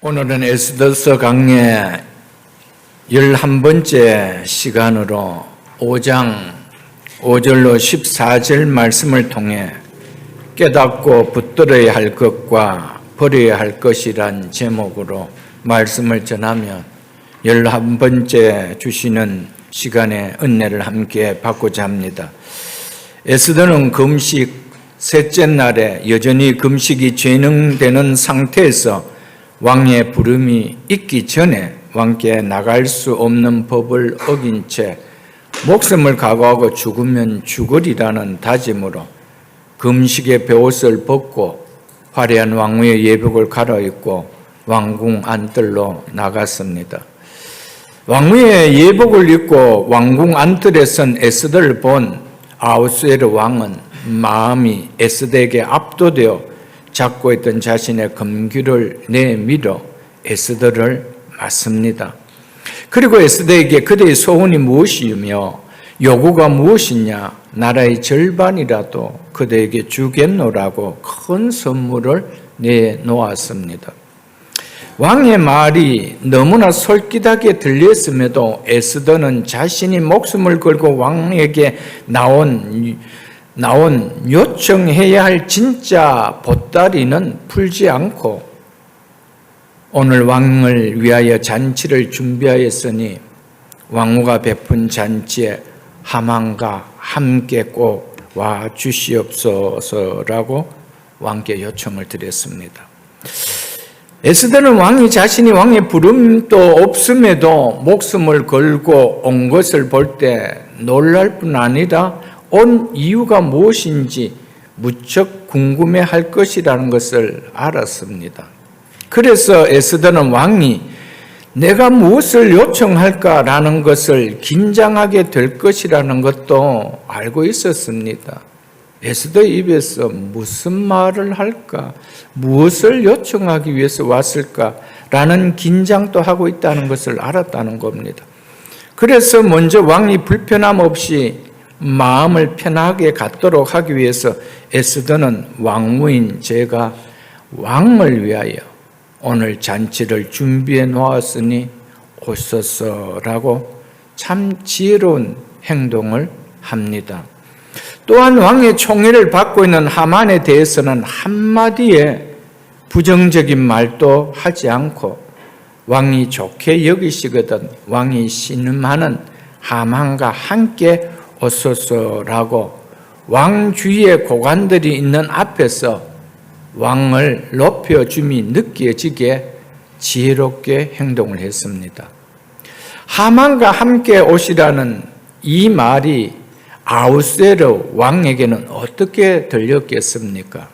오늘은 에스더서 강의 11번째 시간으로 5장 5절로 14절 말씀을 통해 깨닫고 붙들어야 할 것과 버려야 할 것이란 제목으로 말씀을 전하며 11번째 주시는 시간에 은혜를 함께 받고자 합니다. 에스더는 금식 셋째 날에 여전히 금식이 진행되는 상태에서 왕의 부름이 있기 전에 왕께 나갈 수 없는 법을 어긴 채 목숨을 각오하고 죽으면 죽으리라는 다짐으로 금식의 베옷을 벗고 화려한 왕후의 예복을 갈아입고 왕궁 안뜰로 나갔습니다. 왕후의 예복을 입고 왕궁 안뜰에 선 에스더를 본 아하수에르 왕은 마음이 에스더에게 압도되어 잡고 있던 자신의 금귀를 내밀어 에스더를 맞습니다. 그리고 에스더에게 그대의 소원이 무엇이며 요구가 무엇이냐, 나라의 절반이라도 그대에게 주겠노라고 큰 선물을 내놓았습니다. 왕의 말이 너무나 솔깃하게 들렸음에도 에스더는 자신이 목숨을 걸고 왕에게 나온 요청해야 할 진짜 보따리는 풀지 않고 오늘 왕을 위하여 잔치를 준비하였으니 왕후가 베푼 잔치에 하만과 함께 꼭 와 주시옵소서라고 왕께 요청을 드렸습니다. 에스더는 왕이 자신이 왕의 부름도 없음에도 목숨을 걸고 온 것을 볼 때 놀랄 뿐 아니라 온 이유가 무엇인지 무척 궁금해할 것이라는 것을 알았습니다. 그래서 에스더는 왕이 내가 무엇을 요청할까라는 것을 긴장하게 될 것이라는 것도 알고 있었습니다. 에스더의 입에서 무슨 말을 할까, 무엇을 요청하기 위해서 왔을까라는 긴장도 하고 있다는 것을 알았다는 겁니다. 그래서 먼저 왕이 불편함 없이 마음을 편하게 갖도록 하기 위해서 에스더는 왕후인 제가 왕을 위하여 오늘 잔치를 준비해 놓았으니 오소서라고 참 지혜로운 행동을 합니다. 또한 왕의 총애를 받고 있는 하만에 대해서는 한마디의 부정적인 말도 하지 않고 왕이 좋게 여기시거든 왕이 신음하는 하만과 함께 오소서라고 왕 주위의 고관들이 있는 앞에서 왕을 높여줌이 느껴지게 지혜롭게 행동을 했습니다. 하만과 함께 오시라는 이 말이 아하수에르 왕에게는 어떻게 들렸겠습니까?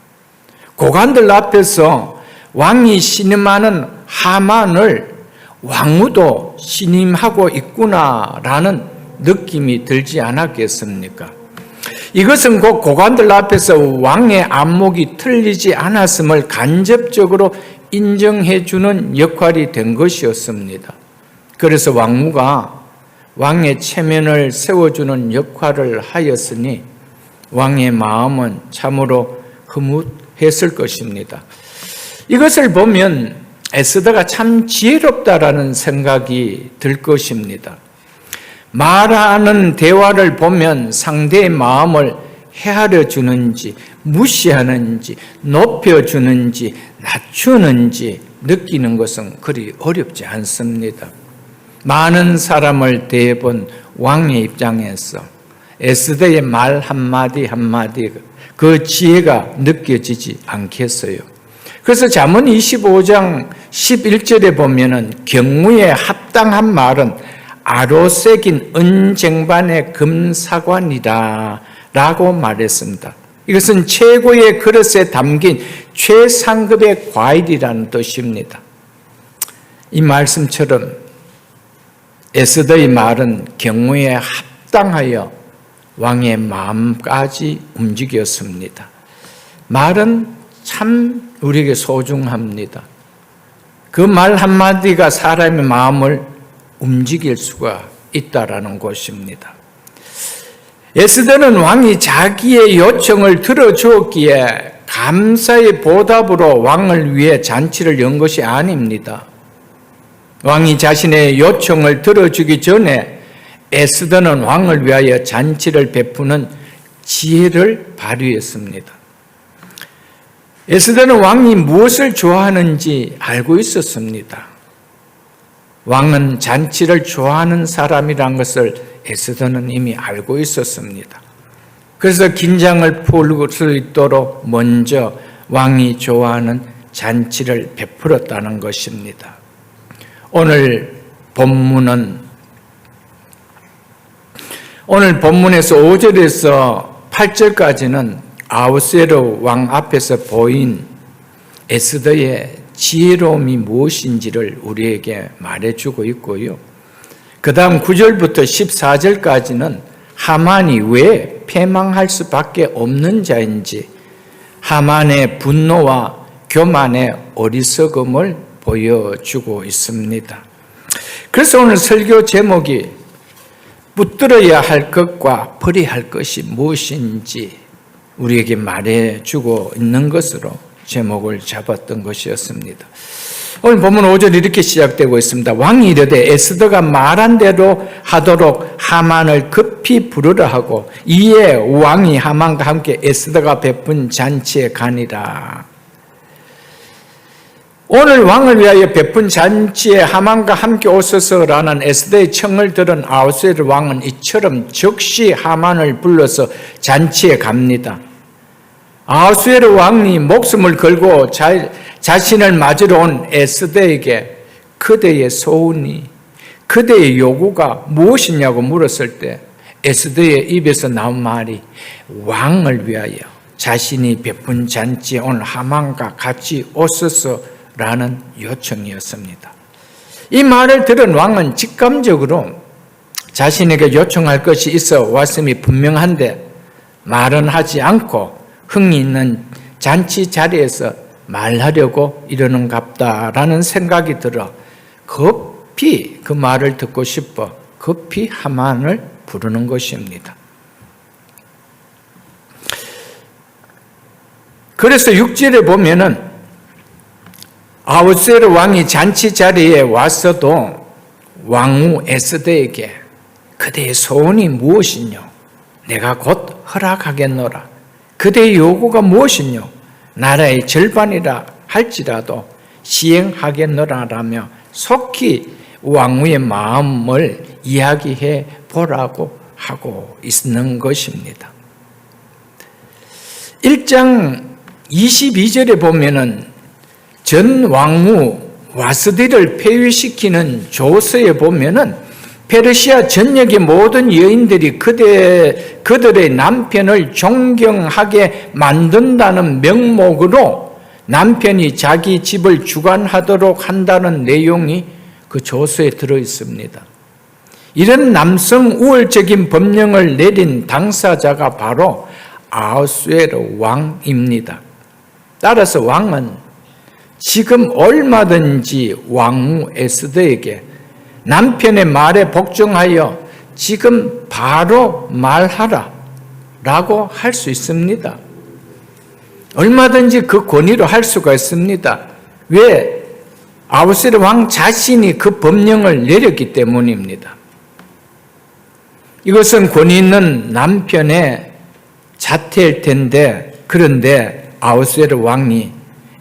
고관들 앞에서 왕이 신임하는 하만을 왕후도 신임하고 있구나라는 느낌이 들지 않았겠습니까? 이것은 곧 고관들 앞에서 왕의 안목이 틀리지 않았음을 간접적으로 인정해 주는 역할이 된 것이었습니다. 그래서 왕후가 왕의 체면을 세워주는 역할을 하였으니 왕의 마음은 참으로 흐뭇했을 것입니다. 이것을 보면 에스더가 참 지혜롭다라는 생각이 들 것입니다. 말하는 대화를 보면 상대의 마음을 헤아려 주는지 무시하는지 높여주는지 낮추는지 느끼는 것은 그리 어렵지 않습니다. 많은 사람을 대해본 왕의 입장에서 에스더의 말 한마디 한마디 그 지혜가 느껴지지 않겠어요. 그래서 잠언 25장 11절에 보면은 경무에 합당한 말은 아로새긴 은쟁반의 금사관이다 라고 말했습니다. 이것은 최고의 그릇에 담긴 최상급의 과일이라는 뜻입니다. 이 말씀처럼 에스더의 말은 경무에 합당하여 왕의 마음까지 움직였습니다. 말은 참 우리에게 소중합니다. 그 말 한마디가 사람의 마음을 움직일 수가 있다라는 것입니다. 에스더는 왕이 자기의 요청을 들어주었기에 감사의 보답으로 왕을 위해 잔치를 연 것이 아닙니다. 왕이 자신의 요청을 들어주기 전에 에스더는 왕을 위하여 잔치를 베푸는 지혜를 발휘했습니다. 에스더는 왕이 무엇을 좋아하는지 알고 있었습니다. 왕은 잔치를 좋아하는 사람이란 것을 에스더는 이미 알고 있었습니다. 그래서 긴장을 풀 수 있도록 먼저 왕이 좋아하는 잔치를 베풀었다는 것입니다. 오늘 본문에서 5절에서 8절까지는 아하수에로 왕 앞에서 보인 에스더의 지혜로움이 무엇인지를 우리에게 말해주고 있고요. 그 다음 9절부터 14절까지는 하만이 왜 패망할 수밖에 없는 자인지, 하만의 분노와 교만의 어리석음을 보여주고 있습니다. 그래서 오늘 설교 제목이 붙들어야 할 것과 버려야 할 것이 무엇인지 우리에게 말해주고 있는 것으로 제목을 잡았던 것이었습니다. 오늘 본문 5절 이렇게 시작되고 있습니다. 왕이 이르되 에스더가 말한 대로 하도록 하만을 급히 부르라 하고, 이에 왕이 하만과 함께 에스더가 베푼 잔치에 가니라. 오늘 왕을 위하여 베푼 잔치에 하만과 함께 오소서라는 에스더의 청을 들은 아하수에로 왕은 이처럼 즉시 하만을 불러서 잔치에 갑니다. 아하수에로 왕이 목숨을 걸고 자신을 맞으러 온 에스더에게 그대의 소원이, 그대의 요구가 무엇이냐고 물었을 때 에스더의 입에서 나온 말이 왕을 위하여 자신이 베푼 잔치에 온 하만과 같이 오소서라는 요청이었습니다. 이 말을 들은 왕은 직감적으로 자신에게 요청할 것이 있어 왔음이 분명한데 말은 하지 않고 흥이 있는 잔치 자리에서 말하려고 이러는갑다라는 생각이 들어 급히 그 말을 듣고 싶어 급히 하만을 부르는 것입니다. 그래서 6절에 보면은 아하수에로 왕이 잔치 자리에 왔어도 왕후 에스더에게 그대의 소원이 무엇이뇨? 내가 곧 허락하겠노라. 그대의 요구가 무엇이뇨? 나라의 절반이라 할지라도 시행하겠노라라며 속히 왕후의 마음을 이야기해 보라고 하고 있는 것입니다. 1장 22절에 보면은 전 왕후 와스디를 폐위시키는 조서에 보면은 페르시아 전역의 모든 여인들이 그들의 남편을 존경하게 만든다는 명목으로 남편이 자기 집을 주관하도록 한다는 내용이 그 조서에 들어 있습니다. 이런 남성 우월적인 법령을 내린 당사자가 바로 아하수에로 왕입니다. 따라서 왕은 지금 얼마든지 왕후 에스더에게 남편의 말에 복종하여 지금 바로 말하라 라고 할 수 있습니다. 얼마든지 그 권위로 할 수가 있습니다. 왜? 아하수에로 왕 자신이 그 법령을 내렸기 때문입니다. 이것은 권위 있는 남편의 자태일 텐데, 그런데 아하수에로 왕이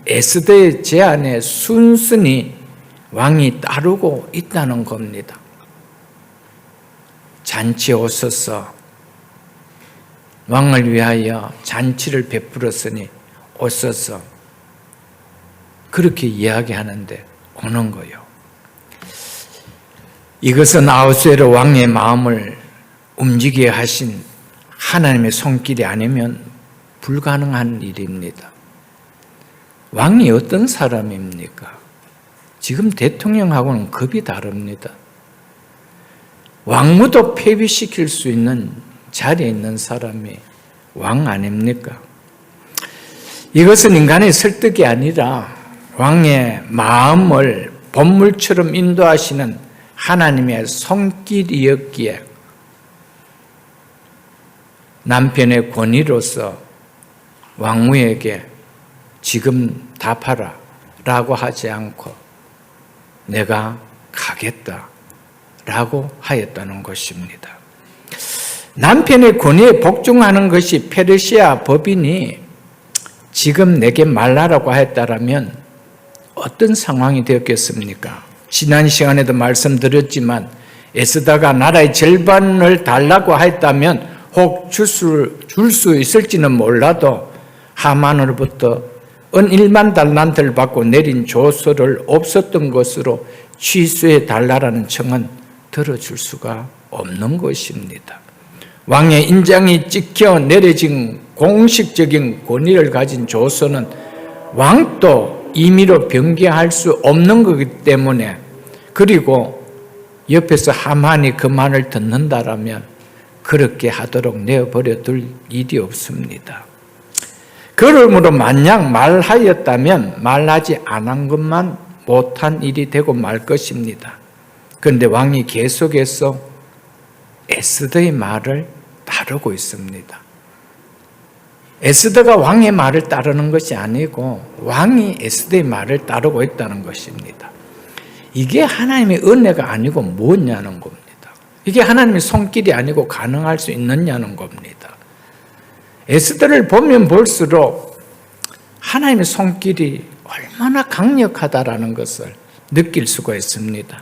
에스더의 제안에 순순히 왕이 따르고 있다는 겁니다. 잔치에 오소서, 왕을 위하여 잔치를 베풀었으니 오소서, 그렇게 이야기하는데 오는 거요. 이것은 아하수에로 왕의 마음을 움직이게 하신 하나님의 손길이 아니면 불가능한 일입니다. 왕이 어떤 사람입니까? 지금 대통령하고는 급이 다릅니다. 왕무도 폐위시킬 수 있는 자리에 있는 사람이 왕 아닙니까? 이것은 인간의 설득이 아니라 왕의 마음을 본물처럼 인도하시는 하나님의 손길이었기에 남편의 권위로서 왕후에게 지금 답하라 라고 하지 않고 내가 가겠다 라고 하였다는 것입니다. 남편의 권위에 복종하는 것이 페르시아 법인이 지금 내게 말하라고 했다라면 어떤 상황이 되었겠습니까? 지난 시간에도 말씀드렸지만 에스더가 나라의 절반을 달라고 했다면 혹 줄 수 있을지는 몰라도 하만으로부터 은 1만 달란트를 받고 내린 조서를 없었던 것으로 취소해 달라라는 청은 들어줄 수가 없는 것입니다. 왕의 인장이 찍혀 내려진 공식적인 권위를 가진 조서는 왕도 임의로 변경할 수 없는 거기 때문에, 그리고 옆에서 하만이 그 말을 듣는다라면 그렇게 하도록 내어버려 둘 일이 없습니다. 그러므로 만약 말하였다면 말하지 않은 것만 못한 일이 되고 말 것입니다. 그런데 왕이 계속해서 에스더의 말을 따르고 있습니다. 에스더가 왕의 말을 따르는 것이 아니고 왕이 에스더의 말을 따르고 있다는 것입니다. 이게 하나님의 은혜가 아니고 뭐냐는 겁니다. 이게 하나님의 손길이 아니고 가능할 수 있느냐는 겁니다. 에스더를 보면 볼수록 하나님의 손길이 얼마나 강력하다라는 것을 느낄 수가 있습니다.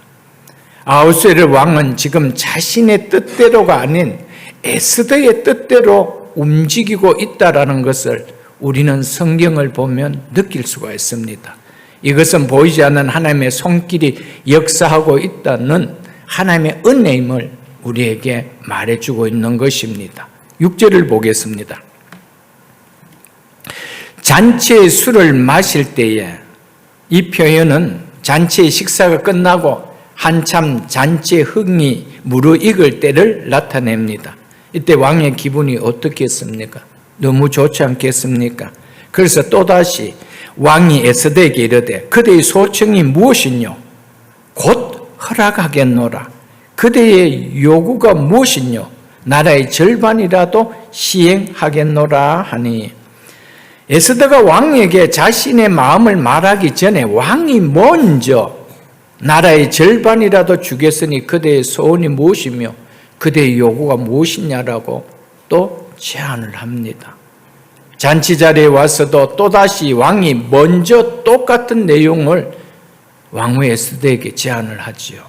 아하수에르 왕은 지금 자신의 뜻대로가 아닌 에스더의 뜻대로 움직이고 있다라는 것을 우리는 성경을 보면 느낄 수가 있습니다. 이것은 보이지 않는 하나님의 손길이 역사하고 있다는 하나님의 은혜임을 우리에게 말해주고 있는 것입니다. 6절을 보겠습니다. 잔치의 술을 마실 때에, 이 표현은 잔치의 식사가 끝나고 한참 잔치의 흥이 무르익을 때를 나타냅니다. 이때 왕의 기분이 어떻겠습니까? 너무 좋지 않겠습니까? 그래서 또다시 왕이 에스더에게 이르되 그대의 소청이 무엇이뇨? 곧 허락하겠노라. 그대의 요구가 무엇이뇨? 나라의 절반이라도 시행하겠노라 하니, 에스더가 왕에게 자신의 마음을 말하기 전에 왕이 먼저 나라의 절반이라도 주겠으니 그대의 소원이 무엇이며 그대의 요구가 무엇이냐라고 또 제안을 합니다. 잔치 자리에 와서도 또다시 왕이 먼저 똑같은 내용을 왕후 에스더에게 제안을 하지요.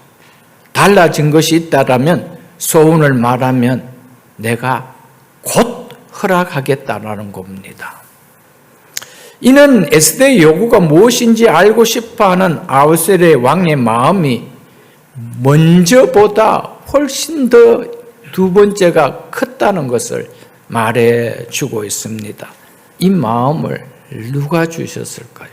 달라진 것이 있다라면 소원을 말하면 내가 곧 허락하겠다라는 겁니다. 이는 에스더의 요구가 무엇인지 알고 싶어하는 아하수에르 왕의 마음이 먼저보다 훨씬 더 두 번째가 컸다는 것을 말해주고 있습니다. 이 마음을 누가 주셨을까요?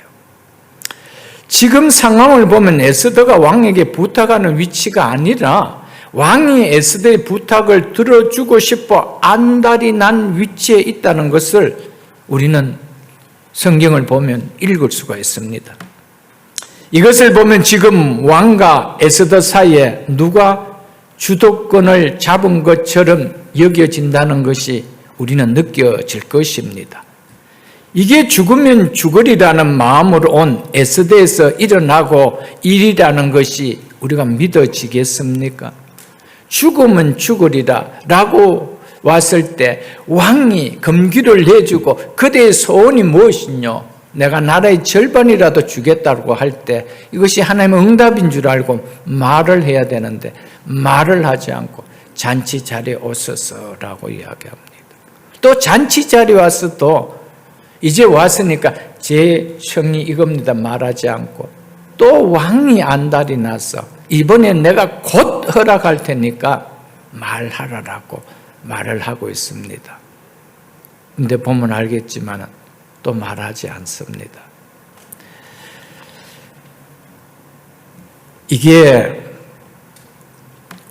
지금 상황을 보면 에스더가 왕에게 부탁하는 위치가 아니라 왕이 에스더의 부탁을 들어주고 싶어 안달이 난 위치에 있다는 것을 우리는 성경을 보면 읽을 수가 있습니다. 이것을 보면 지금 왕과 에스더 사이에 누가 주도권을 잡은 것처럼 여겨진다는 것이 우리는 느껴질 것입니다. 이게 죽으면 죽으리라는 마음으로 온 에스더에서 일어나고 일이라는 것이 우리가 믿어지겠습니까? 죽으면 죽으리라 라고 왔을 때 왕이 금기를 내주고 그대의 소원이 무엇이뇨? 내가 나라의 절반이라도 주겠다고 할 때 이것이 하나님의 응답인 줄 알고 말을 해야 되는데 말을 하지 않고 잔치 자리에 오소서라고 이야기합니다. 또 잔치 자리에 와서도 이제 왔으니까 제 청이 이겁니다 말하지 않고 또 왕이 안달이 나서 이번엔 내가 곧 허락할 테니까 말하라라고 말을 하고 있습니다. 근데 보면 알겠지만 또 말하지 않습니다. 이게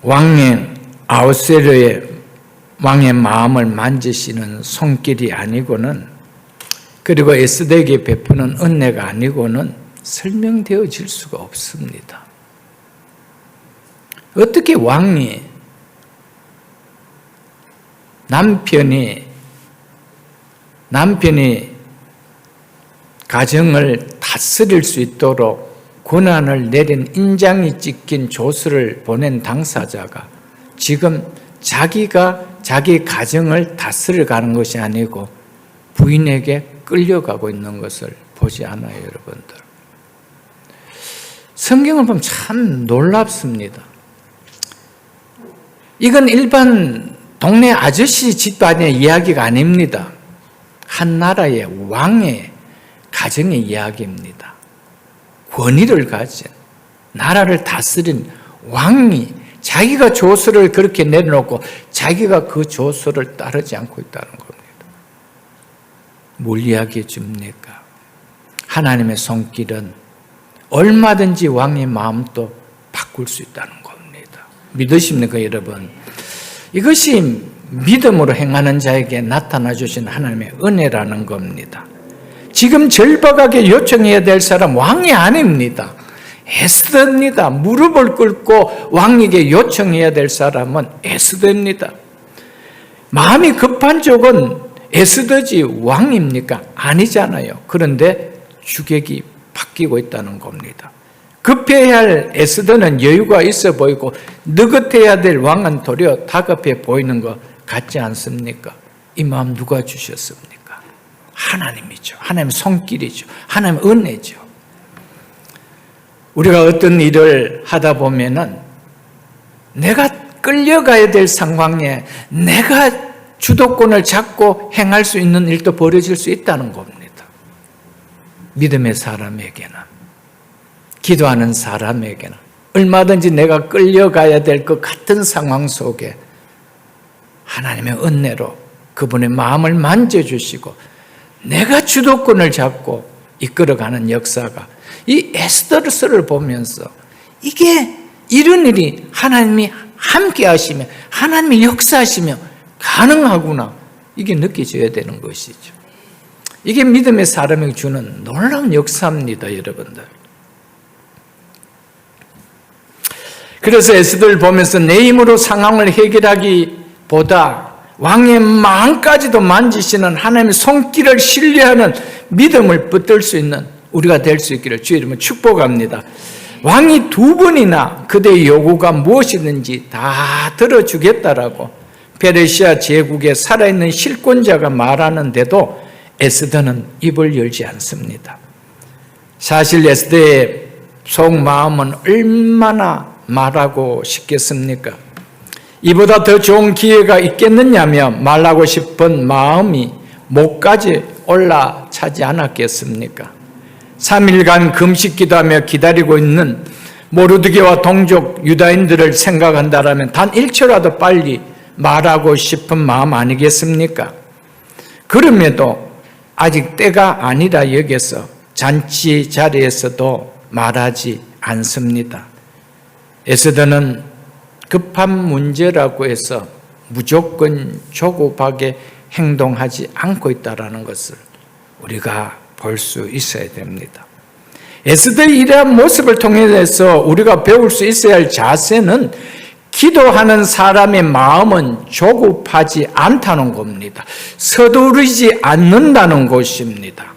왕의 아하수에르의 왕의 마음을 만지시는 손길이 아니고는, 그리고 에스더에게 베푸는 은혜가 아니고는 설명되어질 수가 없습니다. 어떻게 왕이 남편이 가정을 다스릴 수 있도록 권한을 내린 인장이 찍힌 조서를 보낸 당사자가 지금 자기가 자기 가정을 다스려 가는 것이 아니고 부인에게 끌려가고 있는 것을 보지 않아요, 여러분들. 성경을 보면 참 놀랍습니다. 이건 일반 동네 아저씨 집안의 이야기가 아닙니다. 한 나라의 왕의 가정의 이야기입니다. 권위를 가진 나라를 다스린 왕이 자기가 조서를 그렇게 내려놓고 자기가 그 조서를 따르지 않고 있다는 겁니다. 뭘 이야기해 줍니까? 하나님의 손길은 얼마든지 왕의 마음도 바꿀 수 있다는 겁니다. 믿으십니까, 여러분? 이것이 믿음으로 행하는 자에게 나타나 주신 하나님의 은혜라는 겁니다. 지금 절박하게 요청해야 될 사람 왕이 아닙니다. 에스더입니다. 무릎을 꿇고 왕에게 요청해야 될 사람은 에스더입니다. 마음이 급한 쪽은 에스더지 왕입니까? 아니잖아요. 그런데 주객이 바뀌고 있다는 겁니다. 급해야 할 에스더는 여유가 있어 보이고 느긋해야 될 왕은 도리어 다급해 보이는 것 같지 않습니까? 이 마음 누가 주셨습니까? 하나님이죠. 하나님의 손길이죠. 하나님의 은혜죠. 우리가 어떤 일을 하다 보면은 내가 끌려가야 될 상황에 내가 주도권을 잡고 행할 수 있는 일도 벌어질 수 있다는 겁니다. 믿음의 사람에게는, 기도하는 사람에게는 얼마든지 내가 끌려가야 될 것 같은 상황 속에 하나님의 은혜로 그분의 마음을 만져주시고 내가 주도권을 잡고 이끌어가는 역사가 이 에스더를 보면서 이게 이런 일이 하나님이 함께 하시며 하나님이 역사하시며 가능하구나, 이게 느껴져야 되는 것이죠. 이게 믿음의 사람에게 주는 놀라운 역사입니다, 여러분들. 그래서 에스더를 보면서 내 힘으로 상황을 해결하기보다 왕의 마음까지도 만지시는 하나님의 손길을 신뢰하는 믿음을 붙들 수 있는 우리가 될 수 있기를 주의 이름으로 축복합니다. 왕이 두 번이나 그대의 요구가 무엇이든지 다 들어주겠다라고 페르시아 제국에 살아있는 실권자가 말하는데도 에스더는 입을 열지 않습니다. 사실 에스더의 속마음은 얼마나 말하고 싶겠습니까? 이보다 더 좋은 기회가 있겠느냐며 말하고 싶은 마음이 목까지 올라차지 않았겠습니까? 3일간 금식 기도하며 기다리고 있는 모르드게와 동족 유다인들을 생각한다면 단 1초라도 빨리 말하고 싶은 마음 아니겠습니까? 그럼에도 아직 때가 아니라 여겨서 잔치 자리에서도 말하지 않습니다. 에스더는 급한 문제라고 해서 무조건 조급하게 행동하지 않고 있다는 것을 우리가 볼 수 있어야 됩니다. 에스더의 이러한 모습을 통해서 우리가 배울 수 있어야 할 자세는 기도하는 사람의 마음은 조급하지 않다는 겁니다. 서두르지 않는다는 것입니다.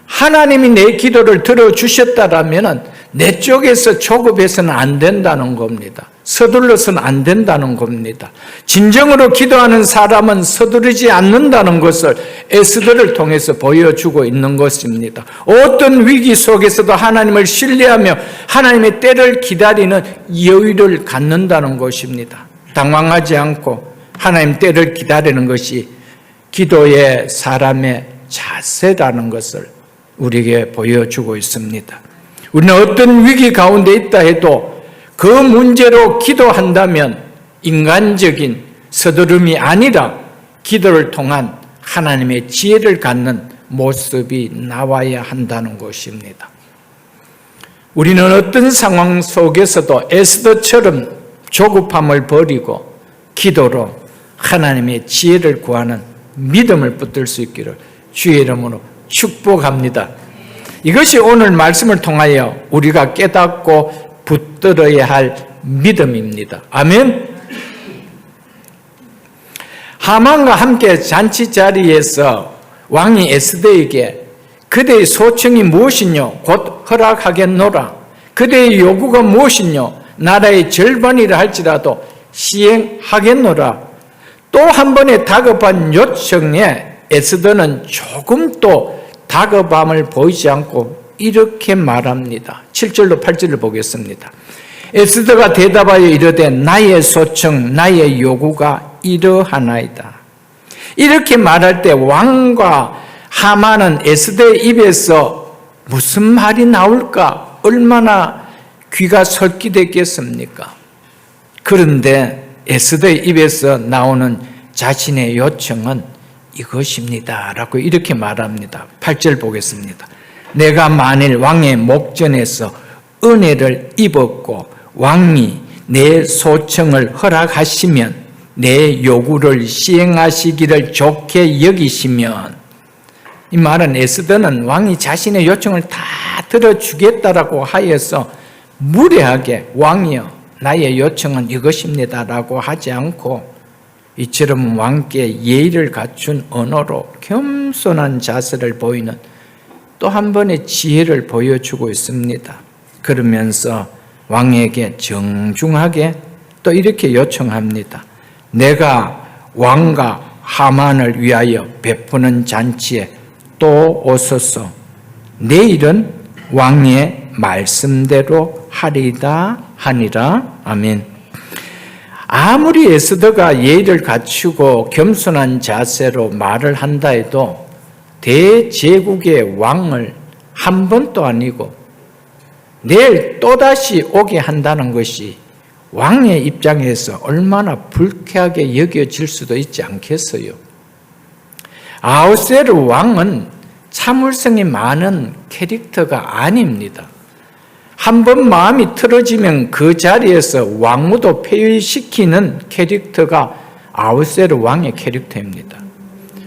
하나님이 내 기도를 들어주셨다라면 내 쪽에서 조급해서는 안 된다는 겁니다. 서둘러서는 안 된다는 겁니다. 진정으로 기도하는 사람은 서두르지 않는다는 것을 에스더를 통해서 보여주고 있는 것입니다. 어떤 위기 속에서도 하나님을 신뢰하며 하나님의 때를 기다리는 여유를 갖는다는 것입니다. 당황하지 않고 하나님 때를 기다리는 것이 기도의 사람의 자세라는 것을 우리에게 보여주고 있습니다. 우리는 어떤 위기 가운데 있다 해도 그 문제로 기도한다면 인간적인 서두름이 아니라 기도를 통한 하나님의 지혜를 갖는 모습이 나와야 한다는 것입니다. 우리는 어떤 상황 속에서도 에스더처럼 조급함을 버리고 기도로 하나님의 지혜를 구하는 믿음을 붙들 수 있기를 주의 이름으로 축복합니다. 이것이 오늘 말씀을 통하여 우리가 깨닫고 붙들어야 할 믿음입니다. 아멘. 하만과 함께 잔치 자리에서 왕이 에스더에게 그대의 소청이 무엇이뇨? 곧 허락하겠노라. 그대의 요구가 무엇이뇨? 나라의 절반이라 할지라도 시행하겠노라. 또 한 번의 다급한 요청에 에스더는 조금 또 다급함을 보이지 않고 이렇게 말합니다. 7절로 8절을 보겠습니다. 에스더가 대답하여 이르되 나의 소청 나의 요구가 이러하나이다. 이렇게 말할 때 왕과 하만은 에스더의 입에서 무슨 말이 나올까 얼마나 귀가 설깃했겠습니까? 그런데 에스더의 입에서 나오는 자신의 요청은 이것입니다 라고 이렇게 말합니다. 8절 보겠습니다. 내가 만일 왕의 목전에서 은혜를 입었고 왕이 내 소청을 허락하시면 내 요구를 시행하시기를 좋게 여기시면, 이 말은 에스더는 왕이 자신의 요청을 다 들어주겠다라고 하여서 무례하게 왕이여 나의 요청은 이것입니다라고 하지 않고 이처럼 왕께 예의를 갖춘 언어로 겸손한 자세를 보이는 또 한 번의 지혜를 보여주고 있습니다. 그러면서 왕에게 정중하게 또 이렇게 요청합니다. 내가 왕과 하만을 위하여 베푸는 잔치에 또 오소서. 내일은 왕의 말씀대로 하리다 하니라. 아멘. 아무리 에스더가 예의를 갖추고 겸손한 자세로 말을 한다 해도 대제국의 왕을 한 번도 아니고 내일 또다시 오게 한다는 것이 왕의 입장에서 얼마나 불쾌하게 여겨질 수도 있지 않겠어요? 아하스웨르 왕은 참을성이 많은 캐릭터가 아닙니다. 한번 마음이 틀어지면 그 자리에서 왕무도 폐위시키는 캐릭터가 아하스웨르 왕의 캐릭터입니다.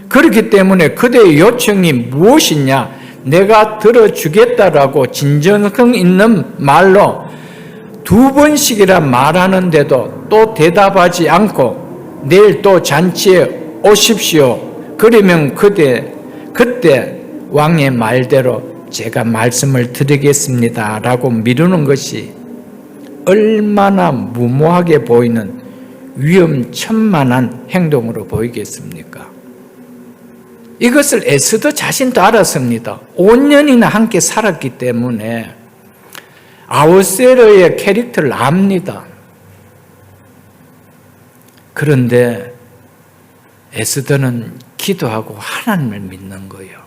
그렇기 때문에 그대의 요청이 무엇이냐? 내가 들어주겠다라고 진정성 있는 말로 2번씩이나 말하는데도 또 대답하지 않고 내일 또 잔치에 오십시오. 그러면 그때 왕의 말대로 제가 말씀을 드리겠습니다 라고 미루는 것이 얼마나 무모하게 보이는 위험천만한 행동으로 보이겠습니까? 이것을 에스더 자신도 알았습니다. 5년이나 함께 살았기 때문에 아하스웨르의 캐릭터를 압니다. 그런데 에스더는 기도하고 하나님을 믿는 거예요.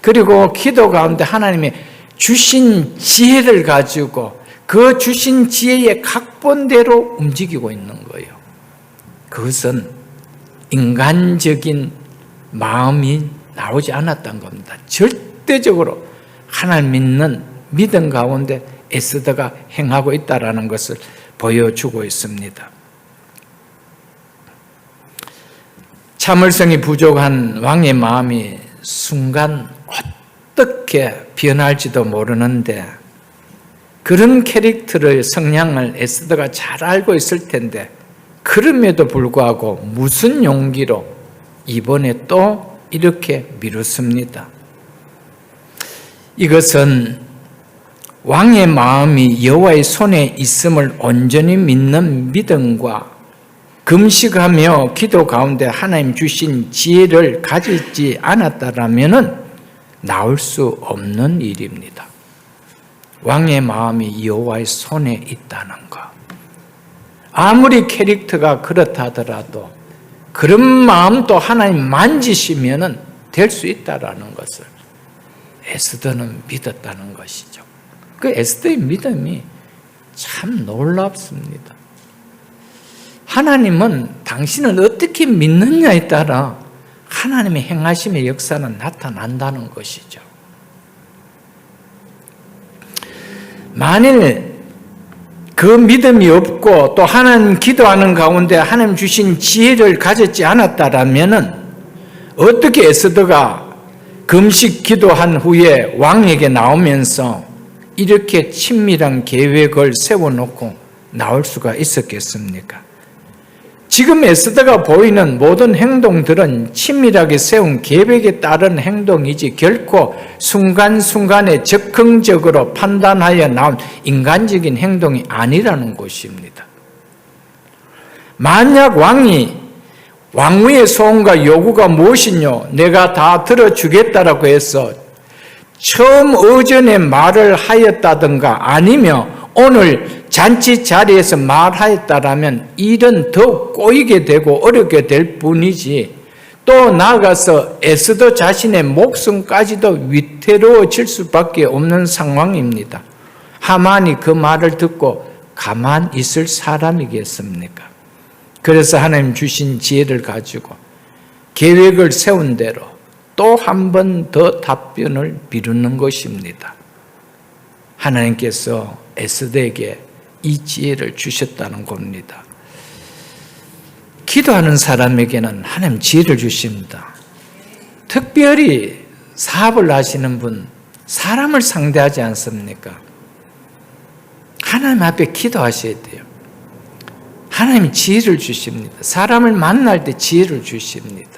그리고 기도 가운데 하나님이 주신 지혜를 가지고 그 주신 지혜의 각본대로 움직이고 있는 거예요. 그것은 인간적인 마음이 나오지 않았던 겁니다. 절대적으로 하나님 믿는 믿음 가운데 에스더가 행하고 있다는 것을 보여주고 있습니다. 참을성이 부족한 왕의 마음이 순간 어떻게 변할지도 모르는데 그런 캐릭터를 성향을 에스더가 잘 알고 있을 텐데 그럼에도 불구하고 무슨 용기로 이번에 또 이렇게 미뤘습니다. 이것은 왕의 마음이 여호와의 손에 있음을 온전히 믿는 믿음과 금식하며 기도 가운데 하나님 주신 지혜를 가지지 않았다라면은 나올 수 없는 일입니다. 왕의 마음이 여호와의 손에 있다는 것. 아무리 캐릭터가 그렇다 하더라도 그런 마음도 하나님 만지시면은 될 수 있다라는 것을 에스더는 믿었다는 것이죠. 그 에스더의 믿음이 참 놀랍습니다. 하나님은 당신을 어떻게 믿느냐에 따라 하나님의 행하심의 역사는 나타난다는 것이죠. 만일 그 믿음이 없고 또 하나님 기도하는 가운데 하나님 주신 지혜를 가졌지 않았다라면은 어떻게 에스더가 금식 기도한 후에 왕에게 나오면서 이렇게 친밀한 계획을 세워놓고 나올 수가 있었겠습니까? 지금 에스더가 보이는 모든 행동들은 친밀하게 세운 계획에 따른 행동이지 결코 순간순간에 즉흥적으로 판단하여 나온 인간적인 행동이 아니라는 것입니다. 만약 왕후의 소원과 요구가 무엇이뇨? 내가 다 들어주겠다라고 해서 처음 오전에 말을 하였다든가 아니면 오늘 잔치 자리에서 말하였다라면 일은 더욱 꼬이게 되고 어렵게 될 뿐이지 또 나아가서 에스더 자신의 목숨까지도 위태로워질 수밖에 없는 상황입니다. 하만이 그 말을 듣고 가만 있을 사람이겠습니까? 그래서 하나님 주신 지혜를 가지고 계획을 세운 대로 또 한 번 더 답변을 미루는 것입니다. 하나님께서 에스더에게 이 지혜를 주셨다는 겁니다. 기도하는 사람에게는 하나님 지혜를 주십니다. 특별히 사업을 하시는 분, 사람을 상대하지 않습니까? 하나님 앞에 기도하셔야 돼요. 하나님이 지혜를 주십니다. 사람을 만날 때 지혜를 주십니다.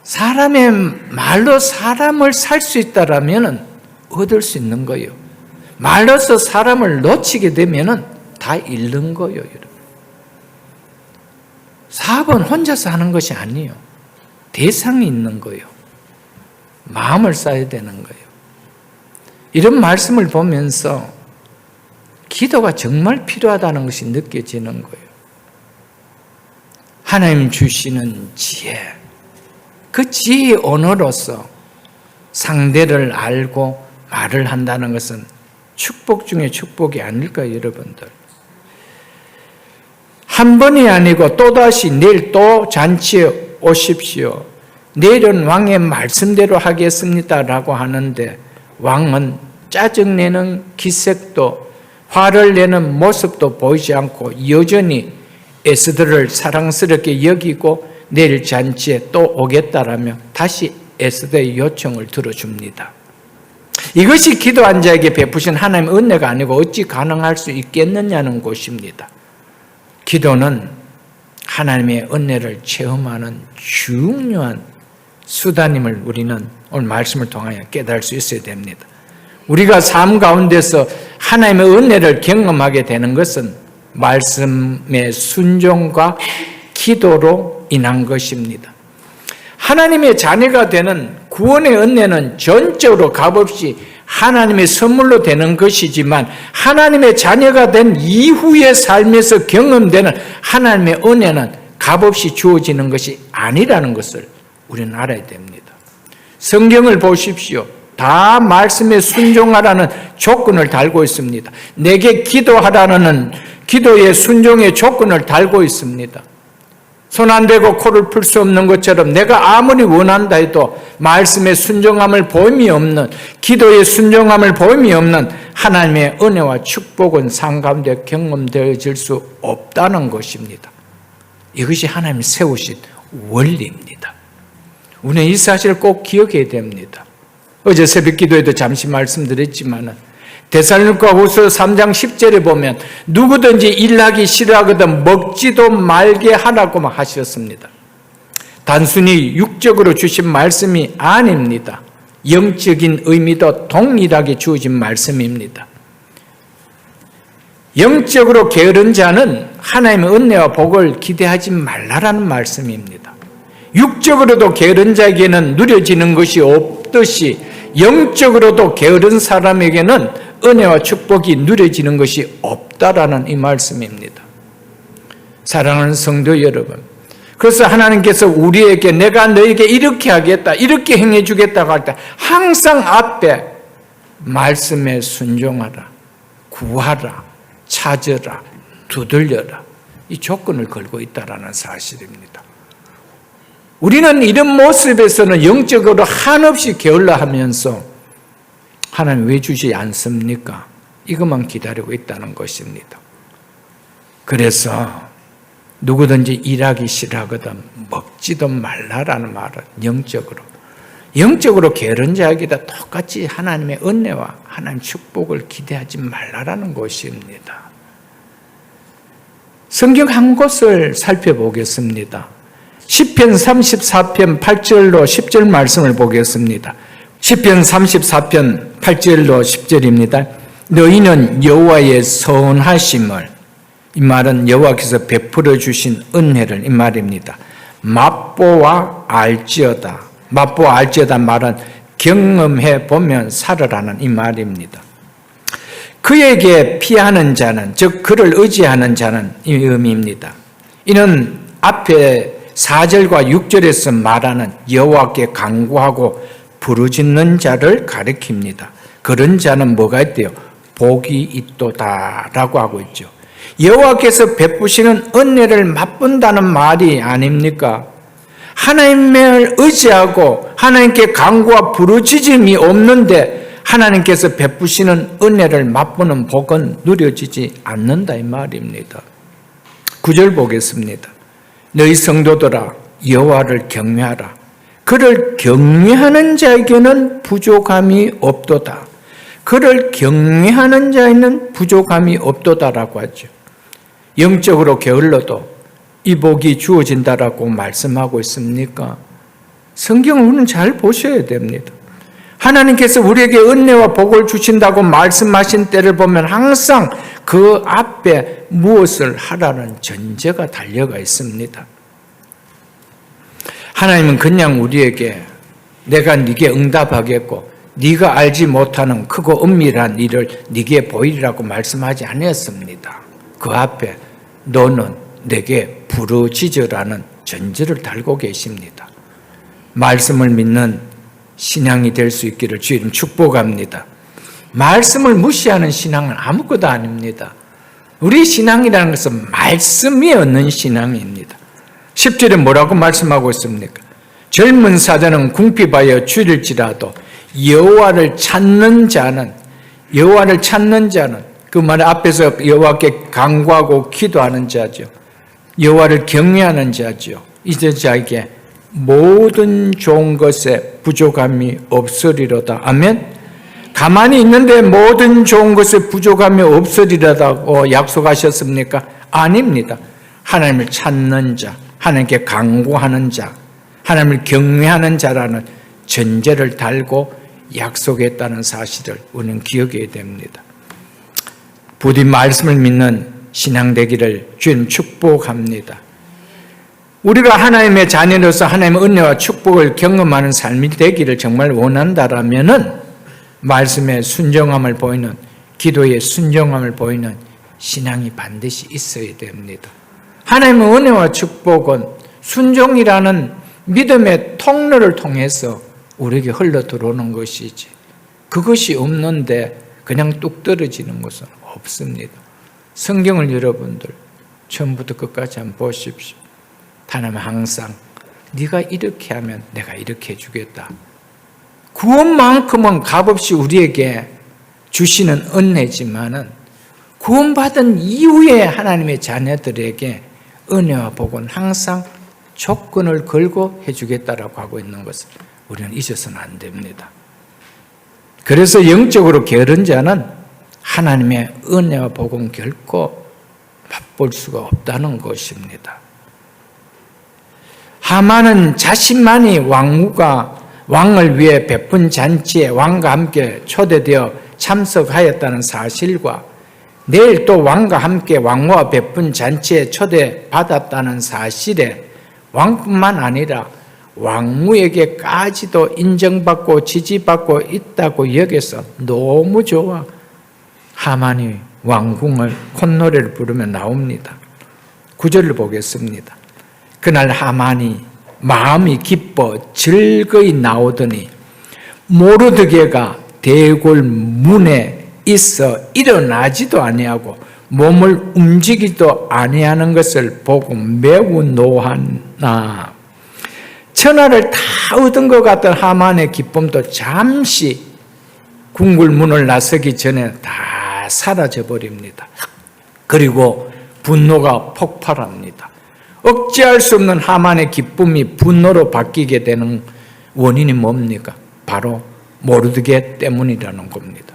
사람의 말로 사람을 살 수 있다라면 얻을 수 있는 거예요. 말로서 사람을 놓치게 되면 다 잃는 거예요, 여러분. 사업은 혼자서 하는 것이 아니에요. 대상이 있는 거예요. 마음을 써야 되는 거예요. 이런 말씀을 보면서 기도가 정말 필요하다는 것이 느껴지는 거예요. 하나님 주시는 지혜, 그 지혜의 언어로서 상대를 알고 말을 한다는 것은 축복 중에 축복이 아닐까요, 여러분들? 한 번이 아니고 또다시 내일 또 잔치에 오십시오. 내일은 왕의 말씀대로 하겠습니다라고 하는데 왕은 짜증내는 기색도 화를 내는 모습도 보이지 않고 여전히 에스더를 사랑스럽게 여기고 내일 잔치에 또 오겠다라며 다시 에스더의 요청을 들어줍니다. 이것이 기도한 자에게 베푸신 하나님의 은혜가 아니고 어찌 가능할 수 있겠느냐는 것입니다. 기도는 하나님의 은혜를 체험하는 중요한 수단임을 우리는 오늘 말씀을 통하여 깨달을 수 있어야 됩니다. 우리가 삶 가운데서 하나님의 은혜를 경험하게 되는 것은 말씀의 순종과 기도로 인한 것입니다. 하나님의 자녀가 되는 구원의 은혜는 전적으로 값없이 하나님의 선물로 되는 것이지만 하나님의 자녀가 된 이후의 삶에서 경험되는 하나님의 은혜는 값없이 주어지는 것이 아니라는 것을 우리는 알아야 됩니다. 성경을 보십시오. 다 말씀에 순종하라는 조건을 달고 있습니다. 내게 기도하라는 기도의 순종의 조건을 달고 있습니다. 손 안 대고 코를 풀 수 없는 것처럼 내가 아무리 원한다 해도 말씀의 순종함을 보임이 없는, 기도의 순종함을 보임이 없는 하나님의 은혜와 축복은 삶 가운데 경험되어질 수 없다는 것입니다. 이것이 하나님이 세우신 원리입니다. 우리는 이 사실을 꼭 기억해야 됩니다. 어제 새벽 기도에도 잠시 말씀드렸지만 데살로니가후서 3장 10절에 보면 누구든지 일하기 싫어하거든 먹지도 말게 하라고 하셨습니다. 단순히 육적으로 주신 말씀이 아닙니다. 영적인 의미도 동일하게 주어진 말씀입니다. 영적으로 게으른 자는 하나님의 은혜와 복을 기대하지 말라라는 말씀입니다. 육적으로도 게으른 자에게는 누려지는 것이 없듯이 영적으로도 게으른 사람에게는 은혜와 축복이 누려지는 것이 없다라는 이 말씀입니다. 사랑하는 성도 여러분, 그래서 하나님께서 우리에게 내가 너에게 이렇게 하겠다, 이렇게 행해 주겠다고 할 때 항상 앞에 말씀에 순종하라, 구하라, 찾으라, 두들려라, 이 조건을 걸고 있다라는 사실입니다. 우리는 이런 모습에서는 영적으로 한없이 게을러 하면서 하나님 왜 주지 않습니까? 이것만 기다리고 있다는 것입니다. 그래서 누구든지 일하기 싫어하거든 먹지도 말라라는 말은 영적으로 게으른 자에게도 똑같이 하나님의 은혜와 하나님 축복을 기대하지 말라라는 것입니다. 성경 한 곳을 살펴보겠습니다. 시편 34편 8절로 10절 말씀을 보겠습니다. 시편 34편 8절로 10절입니다. 너희는 여호와의 선하심을, 이 말은 여호와께서 베풀어 주신 은혜를 이 말입니다. 맛보아 알지어다. 맛보아 알지어다 말은 경험해 보면 살으라는 이 말입니다. 그에게 피하는 자는, 즉 그를 의지하는 자는 이 의미입니다. 이는 앞에 4절과 6절에서 말하는 여호와께 간구하고 부르짖는 자를 가리킵니다. 그런 자는 뭐가 있대요? 복이 있도다라고 하고 있죠. 여호와께서 베푸시는 은혜를 맛본다는 말이 아닙니까? 하나님을 의지하고 하나님께 간구와 부르짖음이 없는데 하나님께서 베푸시는 은혜를 맛보는 복은 누려지지 않는다 이 말입니다. 9절 보겠습니다. 너희 성도들아 여호와를 경외하라. 그를 경외하는 자에게는 부족함이 없도다. 그를 경외하는 자에는 부족함이 없도다라고 하죠. 영적으로 게을러도 이 복이 주어진다라고 말씀하고 있습니까? 성경을 우리는 잘 보셔야 됩니다. 하나님께서 우리에게 은혜와 복을 주신다고 말씀하신 때를 보면 항상 그 앞에 무엇을 하라는 전제가 달려가 있습니다. 하나님은 그냥 우리에게 내가 네게 응답하겠고 네가 알지 못하는 크고 은밀한 일을 네게 보이리라고 말씀하지 않았습니다. 그 앞에 너는 내게 부르짖으라는 전제를 달고 계십니다. 말씀을 믿는 신앙이 될 수 있기를 주님 축복합니다. 말씀을 무시하는 신앙은 아무것도 아닙니다. 우리 신앙이라는 것은 말씀이 없는 신앙입니다. 10절에 뭐라고 말씀하고 있습니까? 젊은 사자는 궁핍하여 줄일지라도 여호와를 찾는 자는 그 말 앞에서 여호와께 간구하고 기도하는 자죠. 여호와를 경외하는 자죠. 이제 자에게 모든 좋은 것에 부족함이 없으리로다. 아멘. 가만히 있는데 모든 좋은 것에 부족함이 없으리라고 약속하셨습니까? 아닙니다. 하나님을 찾는 자, 하나님께 간구하는 자, 하나님을 경외하는 자라는 전제를 달고 약속했다는 사실을 우리는 기억해야 됩니다. 부디 말씀을 믿는 신앙 되기를 주님 축복합니다. 우리가 하나님의 자녀로서 하나님의 은혜와 축복을 경험하는 삶이 되기를 정말 원한다라면은 말씀에 순종함을 보이는, 기도에 순종함을 보이는 신앙이 반드시 있어야 됩니다. 하나님의 은혜와 축복은 순종이라는 믿음의 통로를 통해서 우리에게 흘러 들어오는 것이지, 그것이 없는데 그냥 뚝 떨어지는 것은 없습니다. 성경을 여러분들 처음부터 끝까지 한번 보십시오. 하나님은 항상 네가 이렇게 하면 내가 이렇게 해주겠다. 구원만큼은 값없이 우리에게 주시는 은혜지만은 구원받은 이후에 하나님의 자녀들에게 은혜와 복은 항상 조건을 걸고 해주겠다라고 하고 있는 것을 우리는 잊어서는 안 됩니다. 그래서 영적으로 게으른 자는 하나님의 은혜와 복은 결코 맛볼 수가 없다는 것입니다. 하만은 자신만이 왕을 위해 베푼 잔치에 왕과 함께 초대되어 참석하였다는 사실과 내일 또 왕과 함께 왕후와 베푼 잔치에 초대받았다는 사실에 왕뿐만 아니라 왕후에게까지도 인정받고 지지받고 있다고 여겨서 너무 좋아 하만이 왕궁을 콧노래를 부르며 나옵니다. 9절을 보겠습니다. 그날 하만이 마음이 기뻐 즐거이 나오더니 모르드게가 대궐 문에 있어 일어나지도 아니하고 몸을 움직이지도 아니하는 것을 보고 매우 노하나 천하를 다 얻은 것 같던 하만의 기쁨도 잠시 궁궐 문을 나서기 전에 다 사라져 버립니다. 그리고 분노가 폭발합니다. 억제할 수 없는 하만의 기쁨이 분노로 바뀌게 되는 원인이 뭡니까? 바로 모르드게 때문이라는 겁니다.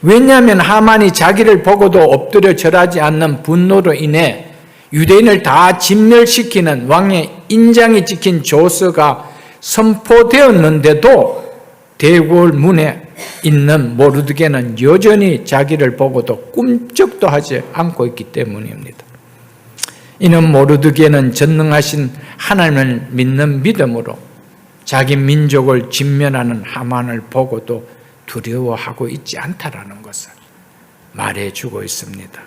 왜냐하면 하만이 자기를 보고도 엎드려 절하지 않는 분노로 인해 유대인을 다 진멸시키는 왕의 인장이 찍힌 조서가 선포되었는데도 대궐 문에 있는 모르드게는 여전히 자기를 보고도 꿈쩍도 하지 않고 있기 때문입니다. 이는 모르드게는 전능하신 하나님을 믿는 믿음으로 자기 민족을 진멸하는 하만을 보고도 두려워하고 있지 않다라는 것을 말해주고 있습니다.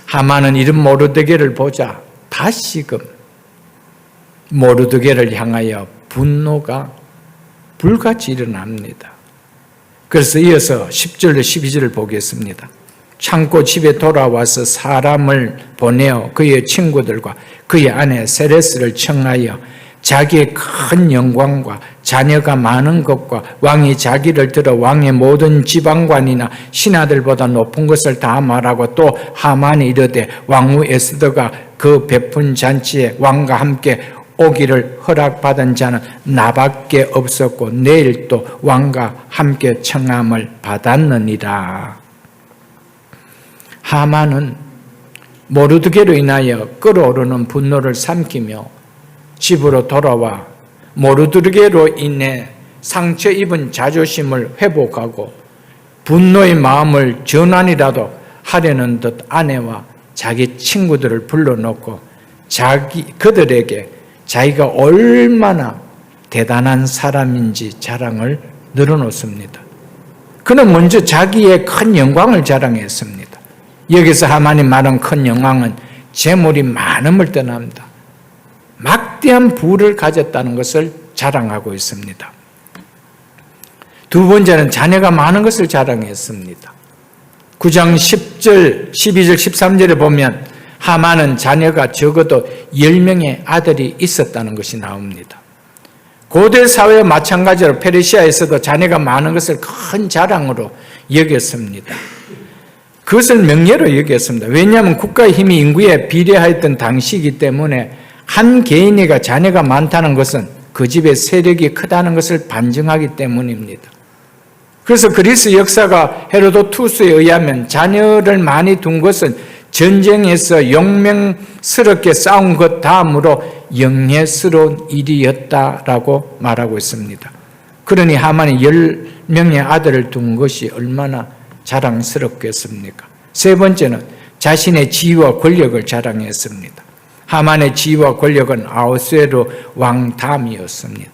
하만은 이런 모르드게를 보자 다시금 모르드게를 향하여 분노가 불같이 일어납니다. 그래서 이어서 10절 12절을 보겠습니다. 참고 집에 돌아와서 사람을 보내어 그의 친구들과 그의 아내 세레스를 청하여 자기의 큰 영광과 자녀가 많은 것과 왕이 자기를 들어 왕의 모든 지방관이나 신하들보다 높은 것을 다 말하고 또 하만이 이르되 왕후 에스더가 그 베푼 잔치에 왕과 함께 오기를 허락받은 자는 나밖에 없었고 내일 또 왕과 함께 청함을 받았느니라. 하만은 모르드게로 인하여 끓어오르는 분노를 삼키며 집으로 돌아와 모르드게로 인해 상처 입은 자존심을 회복하고 분노의 마음을 전환이라도 하려는 듯 아내와 자기 친구들을 불러놓고 그들에게 자기가 얼마나 대단한 사람인지 자랑을 늘어놓습니다. 그는 먼저 자기의 큰 영광을 자랑했습니다. 여기서 하만이 말한 큰 영광은 재물이 많음을 떠납니다. 막대한 부를 가졌다는 것을 자랑하고 있습니다. 두 번째는 자녀가 많은 것을 자랑했습니다. 9장 10절, 12절, 13절에 보면 하만은 자녀가 적어도 10명의 아들이 있었다는 것이 나옵니다. 고대 사회와 마찬가지로 페르시아에서도 자녀가 많은 것을 큰 자랑으로 여겼습니다. 그것을 명예로 여겼습니다. 왜냐하면 국가의 힘이 인구에 비례하였던 당시이기 때문에 한 개인이가 자녀가 많다는 것은 그 집의 세력이 크다는 것을 반증하기 때문입니다. 그래서 그리스 역사가 헤로도투스에 의하면 자녀를 많이 둔 것은 전쟁에서 용맹스럽게 싸운 것 다음으로 영예스러운 일이었다라고 말하고 있습니다. 그러니 하만이 10명의 아들을 둔 것이 얼마나 자랑스럽겠습니까? 세 번째는 자신의 지위와 권력을 자랑했습니다. 하만의 지위와 권력은 아하수에로 왕 다음이었습니다.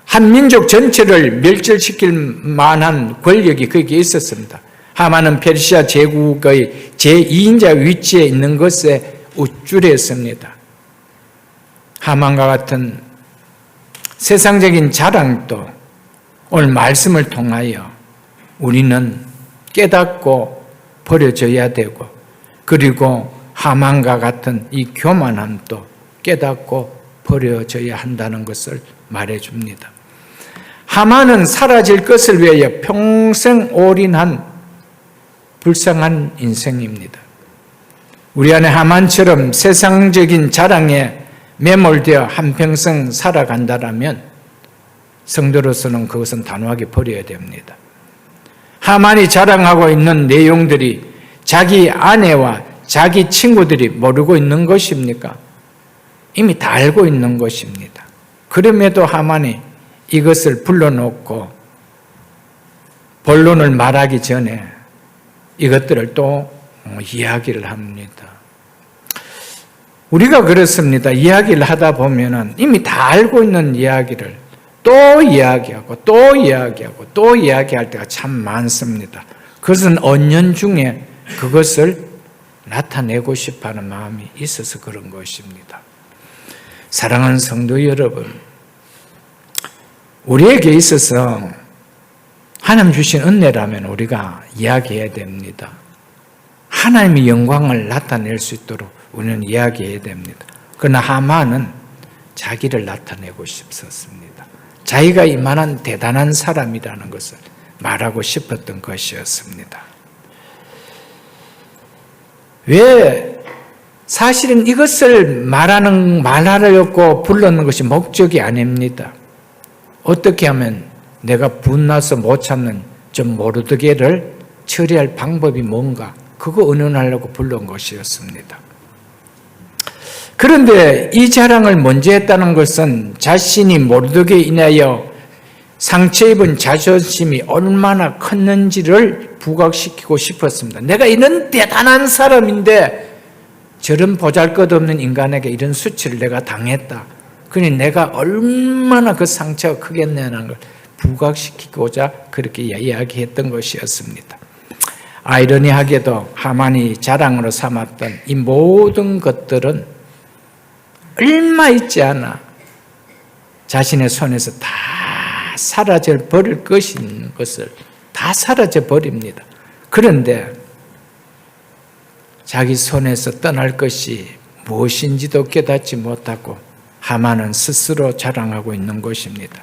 한 민족 전체를 멸절시킬 만한 권력이 그에게 있었습니다. 하만은 페르시아 제국의 제2인자 위치에 있는 것에 우쭐했습니다. 하만과 같은 세상적인 자랑도 오늘 말씀을 통하여 우리는 깨닫고 버려져야 되고, 그리고 하만과 같은 이 교만함도 깨닫고 버려져야 한다는 것을 말해줍니다. 하만은 사라질 것을 위하여 평생 올인한 불쌍한 인생입니다. 우리 안에 하만처럼 세상적인 자랑에 매몰되어 한평생 살아간다라면 성도로서는 그것은 단호하게 버려야 됩니다. 하만이 자랑하고 있는 내용들이 자기 아내와 자기 친구들이 모르고 있는 것입니까? 이미 다 알고 있는 것입니다. 그럼에도 하만이 이것을 불러놓고 본론을 말하기 전에 이것들을 또 이야기를 합니다. 우리가 그렇습니다. 이야기를 하다 보면은 이미 다 알고 있는 이야기를 또 이야기하고 또 이야기하고 또 이야기할 때가 참 많습니다. 그것은 언연중에 그것을 나타내고 싶어하는 마음이 있어서 그런 것입니다. 사랑하는 성도 여러분, 우리에게 있어서 하나님 주신 은혜라면 우리가 이야기해야 됩니다. 하나님의 영광을 나타낼 수 있도록 우리는 이야기해야 됩니다. 그러나 하만은 자기를 나타내고 싶었습니다. 자기가 이만한 대단한 사람이라는 것을 말하고 싶었던 것이었습니다. 왜 사실은 이것을 말하려고 불렀는 것이 목적이 아닙니다. 어떻게 하면 내가 분나서 못 참는 저 모르드게를 처리할 방법이 뭔가 그거 의논하려고 불러온 것이었습니다. 그런데 이 자랑을 먼저 했다는 것은 자신이 모르게 인하여 상처 입은 자존심이 얼마나 컸는지를 부각시키고 싶었습니다. 내가 이런 대단한 사람인데 저런 보잘것없는 인간에게 이런 수치를 내가 당했다. 그러니 내가 얼마나 그 상처가 크겠냐는 걸 부각시키고자 그렇게 이야기했던 것이었습니다. 아이러니하게도 하만이 자랑으로 삼았던 이 모든 것들은 얼마 있지 않아 자신의 손에서 다 사라져 버릴 것인 것을 다 사라져 버립니다. 그런데 자기 손에서 떠날 것이 무엇인지도 깨닫지 못하고 하만은 스스로 자랑하고 있는 것입니다.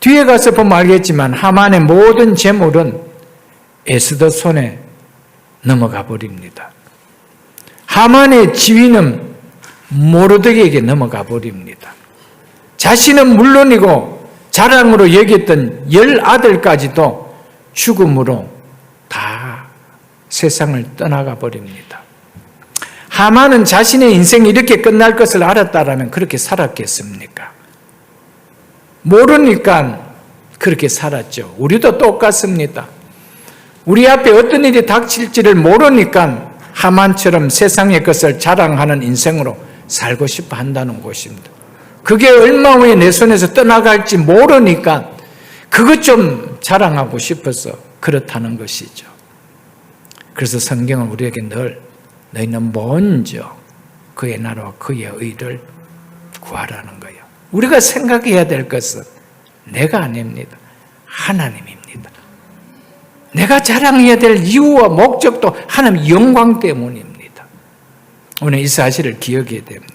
뒤에 가서 보면 알겠지만 하만의 모든 재물은 에스더 손에 넘어가 버립니다. 하만의 지위는 모르드게에게 넘어가 버립니다. 자신은 물론이고 자랑으로 여겼던 10아들까지도 죽음으로 다 세상을 떠나가 버립니다. 하만은 자신의 인생이 이렇게 끝날 것을 알았다라면 그렇게 살았겠습니까? 모르니까 그렇게 살았죠. 우리도 똑같습니다. 우리 앞에 어떤 일이 닥칠지를 모르니까 하만처럼 세상의 것을 자랑하는 인생으로 살고 싶어 한다는 것입니다. 그게 얼마 후에 내 손에서 떠나갈지 모르니까 그것 좀 자랑하고 싶어서 그렇다는 것이죠. 그래서 성경은 우리에게 늘 너희는 먼저 그의 나라와 그의 의를 구하라는 거예요. 우리가 생각해야 될 것은 내가 아닙니다. 하나님입니다. 내가 자랑해야 될 이유와 목적도 하나님 영광 때문입니다. 오늘 이 사실을 기억해야 됩니다.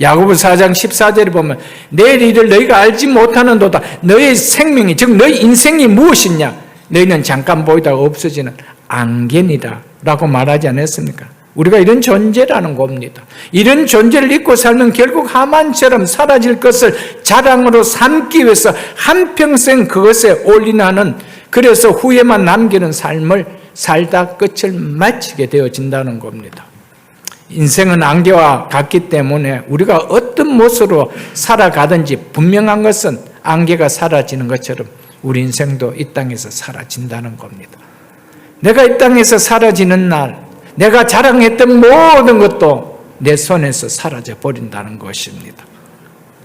야고보서 4장 14절에 보면 내일 일을 너희가 알지 못하는도다. 너의 생명이 즉 너희 인생이 무엇이냐? 너희는 잠깐 보이다가 없어지는 안개니라 라고 말하지 않았습니까? 우리가 이런 존재라는 겁니다. 이런 존재를 잊고 살면 결국 하만처럼 사라질 것을 자랑으로 삼기 위해서 한평생 그것에 올인하는, 그래서 후회만 남기는 삶을 살다 끝을 마치게 되어진다는 겁니다. 인생은 안개와 같기 때문에 우리가 어떤 모습으로 살아가든지 분명한 것은 안개가 사라지는 것처럼 우리 인생도 이 땅에서 사라진다는 겁니다. 내가 이 땅에서 사라지는 날 내가 자랑했던 모든 것도 내 손에서 사라져 버린다는 것입니다.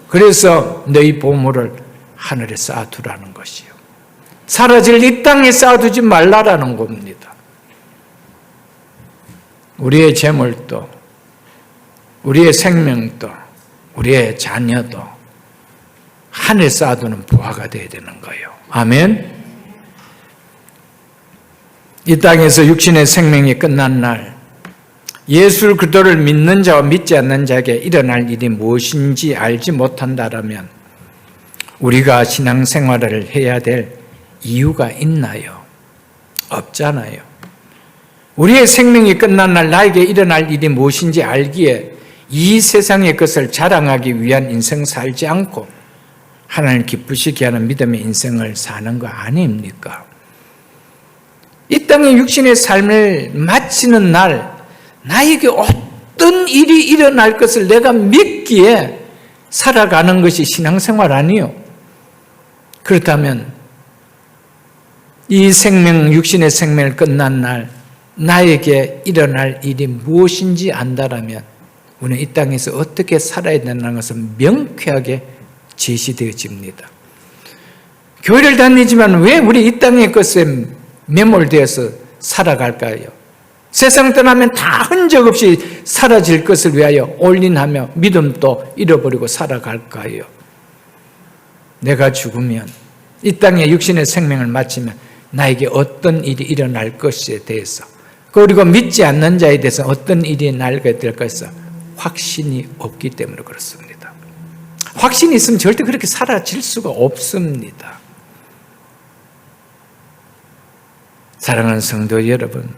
그래서 너희 보물을 하늘에 쌓아두라는 것이요. 사라질 이 땅에 쌓아두지 말라라는 겁니다. 우리의 재물도, 우리의 생명도, 우리의 자녀도 하늘에 쌓아두는 보화가 되어야 되는 거예요. 아멘. 이 땅에서 육신의 생명이 끝난 날 예수 그리스도를 믿는 자와 믿지 않는 자에게 일어날 일이 무엇인지 알지 못한다라면 우리가 신앙생활을 해야 될 이유가 있나요? 없잖아요. 우리의 생명이 끝난 날 나에게 일어날 일이 무엇인지 알기에 이 세상의 것을 자랑하기 위한 인생 살지 않고 하나님을 기쁘시게 하는 믿음의 인생을 사는 거 아닙니까? 이 땅의 육신의 삶을 마치는 날 나에게 어떤 일이 일어날 것을 내가 믿기에 살아가는 것이 신앙생활 아니요. 그렇다면 이 생명, 육신의 생명을 끝난 날 나에게 일어날 일이 무엇인지 안다라면 우리는 이 땅에서 어떻게 살아야 된다는 것은 명쾌하게 제시되어집니다. 교회를 다니지만 왜 우리 이 땅의 것에 매몰되어서 살아갈까요? 세상 떠나면 다 흔적 없이 사라질 것을 위하여 올인하며 믿음도 잃어버리고 살아갈까요? 내가 죽으면 이 땅의 육신의 생명을 마치면 나에게 어떤 일이 일어날 것에 대해서, 그리고 믿지 않는 자에 대해서 어떤 일이 날게 될 것에 확신이 없기 때문에 그렇습니다. 확신이 있으면 절대 그렇게 사라질 수가 없습니다. 사랑하는 성도 여러분,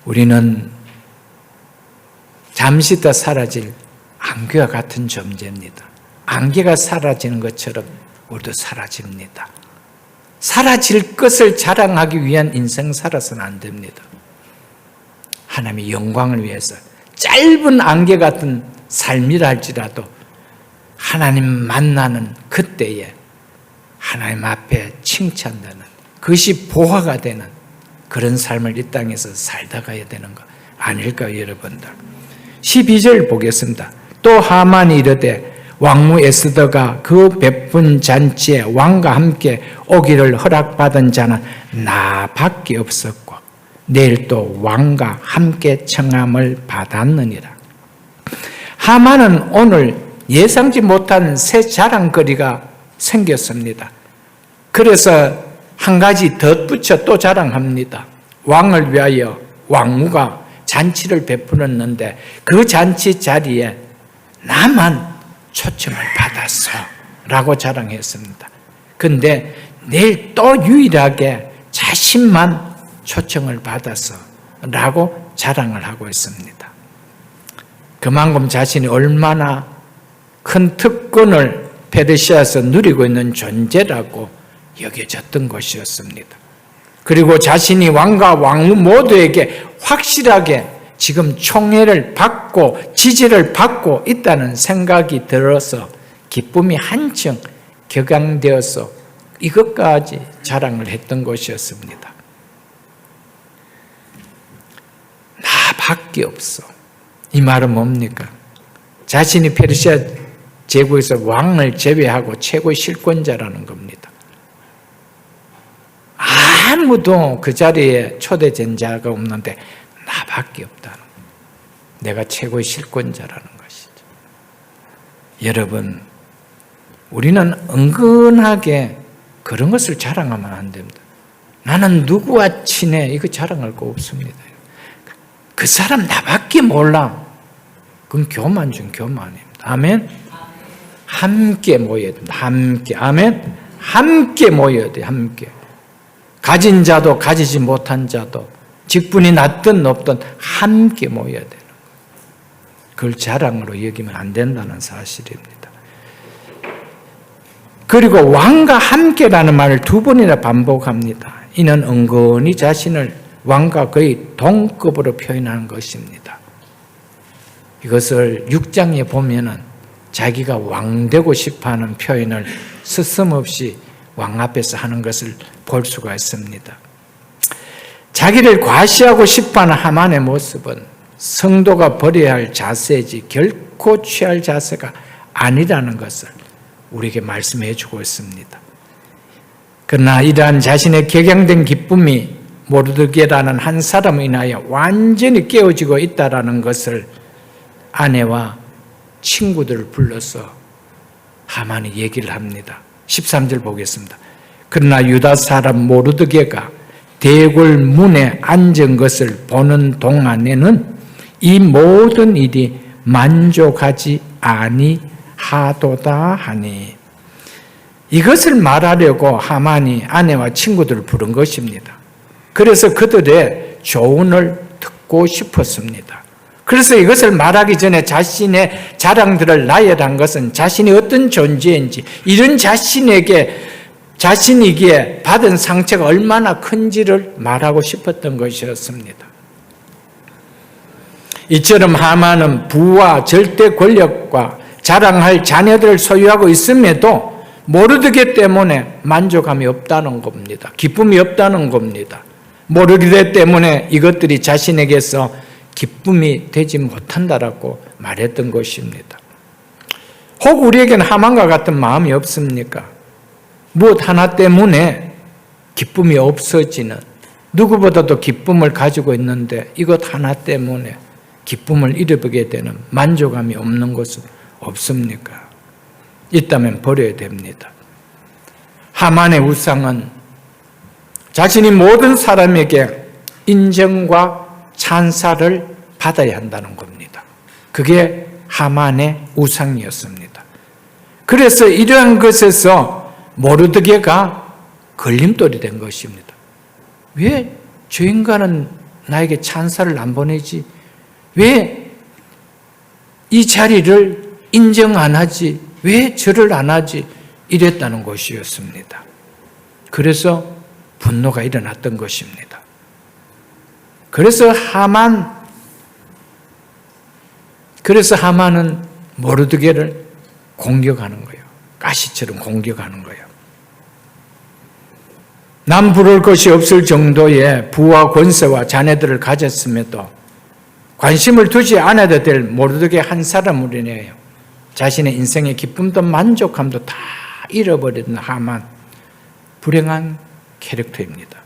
우리는 잠시 있다 사라질 안개와 같은 존재입니다. 안개가 사라지는 것처럼 우리도 사라집니다. 사라질 것을 자랑하기 위한 인생 살아서는 안 됩니다. 하나님의 영광을 위해서 짧은 안개 같은 삶이라 할지라도 하나님 만나는 그때에 하나님 앞에 칭찬되는, 그것이 보화가 되는 그런 삶을 이 땅에서 살다 가야 되는 거 아닐까요, 여러분들? 12절 보겠습니다. 또 하만이 이르되 왕후 에스더가 그 베푼 잔치에 왕과 함께 오기를 허락받은 자는 나밖에 없었고 내일 또 왕과 함께 청함을 받았느니라. 하만은 오늘 예상치 못한 새 자랑거리가 생겼습니다. 그래서 한 가지 덧붙여 또 자랑합니다. 왕을 위하여 왕후가 잔치를 베풀었는데 그 잔치 자리에 나만 초청을 받았어 라고 자랑했습니다. 근데 내일 또 유일하게 자신만 초청을 받았어 라고 자랑을 하고 있습니다. 그만큼 자신이 얼마나 큰 특권을 페르시아에서 누리고 있는 존재라고 여겨졌던 것이었습니다. 그리고 자신이 왕과 왕후 모두에게 확실하게 지금 총애를 받고 지지를 받고 있다는 생각이 들어서 기쁨이 한층 격양되어서 이것까지 자랑을 했던 것이었습니다. 나밖에 없어. 이 말은 뭡니까? 자신이 페르시아 제국에서 왕을 제외하고 최고의 실권자라는 겁니다. 아무도 그 자리에 초대된 자가 없는데 나밖에 없다는 거예요. 내가 최고의 실권자라는 것이죠. 여러분, 우리는 은근하게 그런 것을 자랑하면 안 됩니다. 나는 누구와 친해, 이거 자랑할 거 없습니다. 그 사람 나밖에 몰라. 그건 교만 중 교만입니다. 아멘? 함께 모여야 됩니다. 함께. 아멘? 함께 모여야 돼요. 함께. 가진 자도 가지지 못한 자도 직분이 낮든 높든 함께 모여야 되는 거예요. 그걸 자랑으로 여기면 안 된다는 사실입니다. 그리고 왕과 함께라는 말을 두 번이나 반복합니다. 이는 은근히 자신을 왕과 거의 동급으로 표현하는 것입니다. 이것을 6장에 보면은 자기가 왕 되고 싶어하는 표현을 스스럼없이 왕 앞에서 하는 것을 볼 수가 있습니다. 자기를 과시하고 싶어하는 하만의 모습은 성도가 버려야 할 자세이지 결코 취할 자세가 아니라는 것을 우리에게 말씀해 주고 있습니다. 그러나 이러한 자신의 격양된 기쁨이 모르드게라는 한 사람을 인하여 완전히 깨어지고 있다는 것을 아내와 친구들을 불러서 하만이 얘기를 합니다. 13절 보겠습니다. 그러나 유다 사람 모르드게가 대궐 문에 앉은 것을 보는 동안에는 이 모든 일이 만족하지 아니하도다 하니, 이것을 말하려고 하만이 아내와 친구들을 부른 것입니다. 그래서 그들의 조언을 듣고 싶었습니다. 그래서 이것을 말하기 전에 자신의 자랑들을 나열한 것은 자신이 어떤 존재인지, 이런 자신이기에 받은 상처가 얼마나 큰지를 말하고 싶었던 것이었습니다. 이처럼 하만은 부와 절대 권력과 자랑할 자녀들을 소유하고 있음에도 모르드게 때문에 만족함이 없다는 겁니다. 기쁨이 없다는 겁니다. 모르드게 때문에 이것들이 자신에게서 기쁨이 되지 못한다라고 말했던 것입니다. 혹 우리에게는 하만과 같은 마음이 없습니까? 무엇 하나 때문에 기쁨이 없어지는, 누구보다도 기쁨을 가지고 있는데 이것 하나 때문에 기쁨을 잃어버리게 되는, 만족감이 없는 것은 없습니까? 있다면 버려야 됩니다. 하만의 우상은 자신이 모든 사람에게 인정과 찬사를 받아야 한다는 겁니다. 그게 하만의 우상이었습니다. 그래서 이러한 것에서 모르드게가 걸림돌이 된 것입니다. 왜 저 인간은 나에게 찬사를 안 보내지? 왜 이 자리를 인정 안 하지? 왜 절을 안 하지? 이랬다는 것이었습니다. 그래서 분노가 일어났던 것입니다. 그래서 하만 그래서 하만은 모르드게를 공격하는 거예요. 가시처럼 공격하는 거예요. 남 부를 것이 없을 정도의 부와 권세와 자녀들을 가졌음에도 관심을 두지 않아도 될 모르드게 한 사람으로 인해요. 자신의 인생의 기쁨도 만족함도 다 잃어버린 하만, 불행한 캐릭터입니다.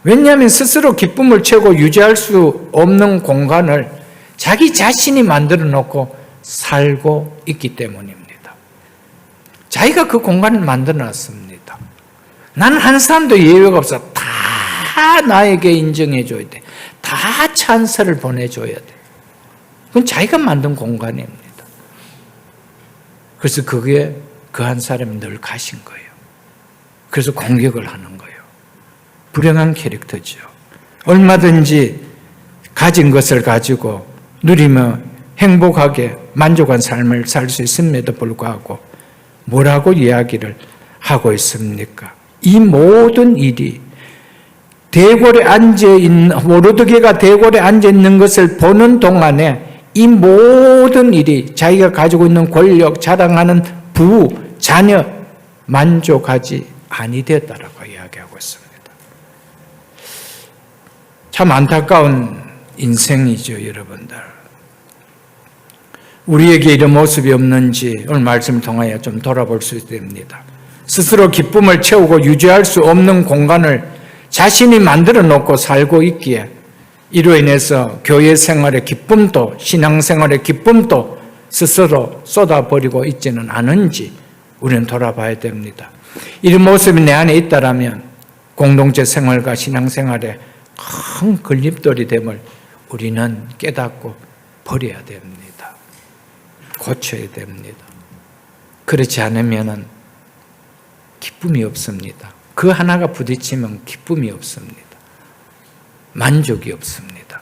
왜냐하면 스스로 기쁨을 채우고 유지할 수 없는 공간을 자기 자신이 만들어 놓고 살고 있기 때문입니다. 자기가 그 공간을 만들어 놨습니다. 나는 한 사람도 예외가 없어. 다 나에게 인정해 줘야 돼. 다 찬사를 보내줘야 돼. 그건 자기가 만든 공간입니다. 그래서 그게 그 한 사람이 늘 가신 거예요. 그래서 공격을 하는 거예요. 불행한 캐릭터죠. 얼마든지 가진 것을 가지고 누리며 행복하게 만족한 삶을 살 수 있음에도 불구하고 뭐라고 이야기를 하고 있습니까? 이 모든 일이 대궐에 앉아있는, 모르드게가 대궐에 앉아있는 것을 보는 동안에 이 모든 일이 자기가 가지고 있는 권력, 자랑하는 부, 자녀 만족하지 아니되었다라고 이야기하고 있습니다. 참 안타까운 인생이죠, 여러분들. 우리에게 이런 모습이 없는지 오늘 말씀을 통하여 좀 돌아볼 수 있습니다. 스스로 기쁨을 채우고 유지할 수 없는 공간을 자신이 만들어 놓고 살고 있기에 이로 인해서 교회 생활의 기쁨도 신앙생활의 기쁨도 스스로 쏟아버리고 있지는 않은지 우리는 돌아봐야 됩니다. 이런 모습이 내 안에 있다라면 공동체 생활과 신앙생활에 큰 걸림돌이 됨을 우리는 깨닫고 버려야 됩니다. 고쳐야 됩니다. 그렇지 않으면 기쁨이 없습니다. 그 하나가 부딪히면 기쁨이 없습니다. 만족이 없습니다.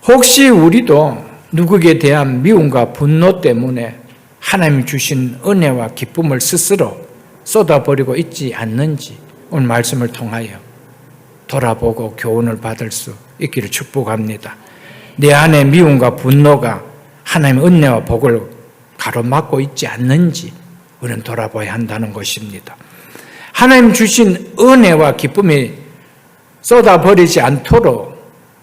혹시 우리도 누구에 대한 미움과 분노 때문에 하나님이 주신 은혜와 기쁨을 스스로 쏟아버리고 있지 않는지 오늘 말씀을 통하여 돌아보고 교훈을 받을 수 있기를 축복합니다. 내 안에 미움과 분노가 하나님의 은혜와 복을 가로막고 있지 않는지 우리는 돌아봐야 한다는 것입니다. 하나님 주신 은혜와 기쁨이 쏟아버리지 않도록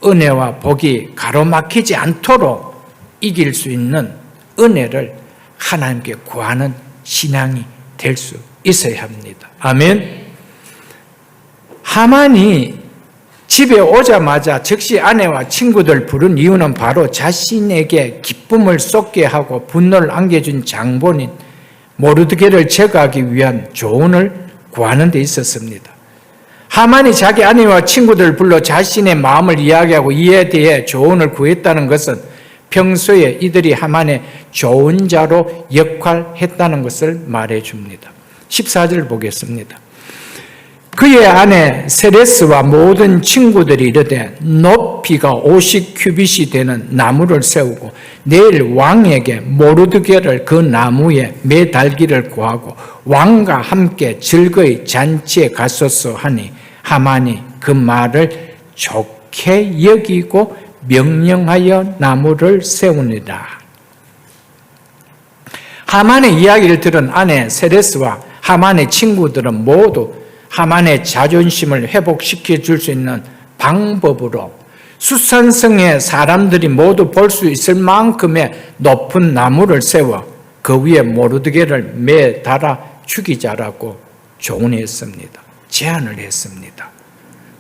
은혜와 복이 가로막히지 않도록 이길 수 있는 은혜를 하나님께 구하는 신앙이 될 수 있어야 합니다. 아멘. 하만이 집에 오자마자 즉시 아내와 친구들 부른 이유는 바로 자신에게 기쁨을 쏟게 하고 분노를 안겨준 장본인 모르드게를 제거하기 위한 조언을 구하는 데 있었습니다. 하만이 자기 아내와 친구들을 불러 자신의 마음을 이야기하고 이에 대해 조언을 구했다는 것은 평소에 이들이 하만의 좋은 자로 역할했다는 것을 말해줍니다. 14절 보겠습니다. 그의 아내 세레스와 모든 친구들이 이르되 높이가 50규빗이 되는 나무를 세우고 내일 왕에게 모르드게를 그 나무에 매달기를 구하고 왕과 함께 즐거이 잔치에 갔소서 하니 하만이 그 말을 좋게 여기고 명령하여 나무를 세우니라. 하만의 이야기를 들은 아내 세레스와 하만의 친구들은 모두 하만의 자존심을 회복시켜 줄 수 있는 방법으로 수산성의 사람들이 모두 볼 수 있을 만큼의 높은 나무를 세워 그 위에 모르드게를 매달아 죽이자라고 조언했습니다. 제안을 했습니다.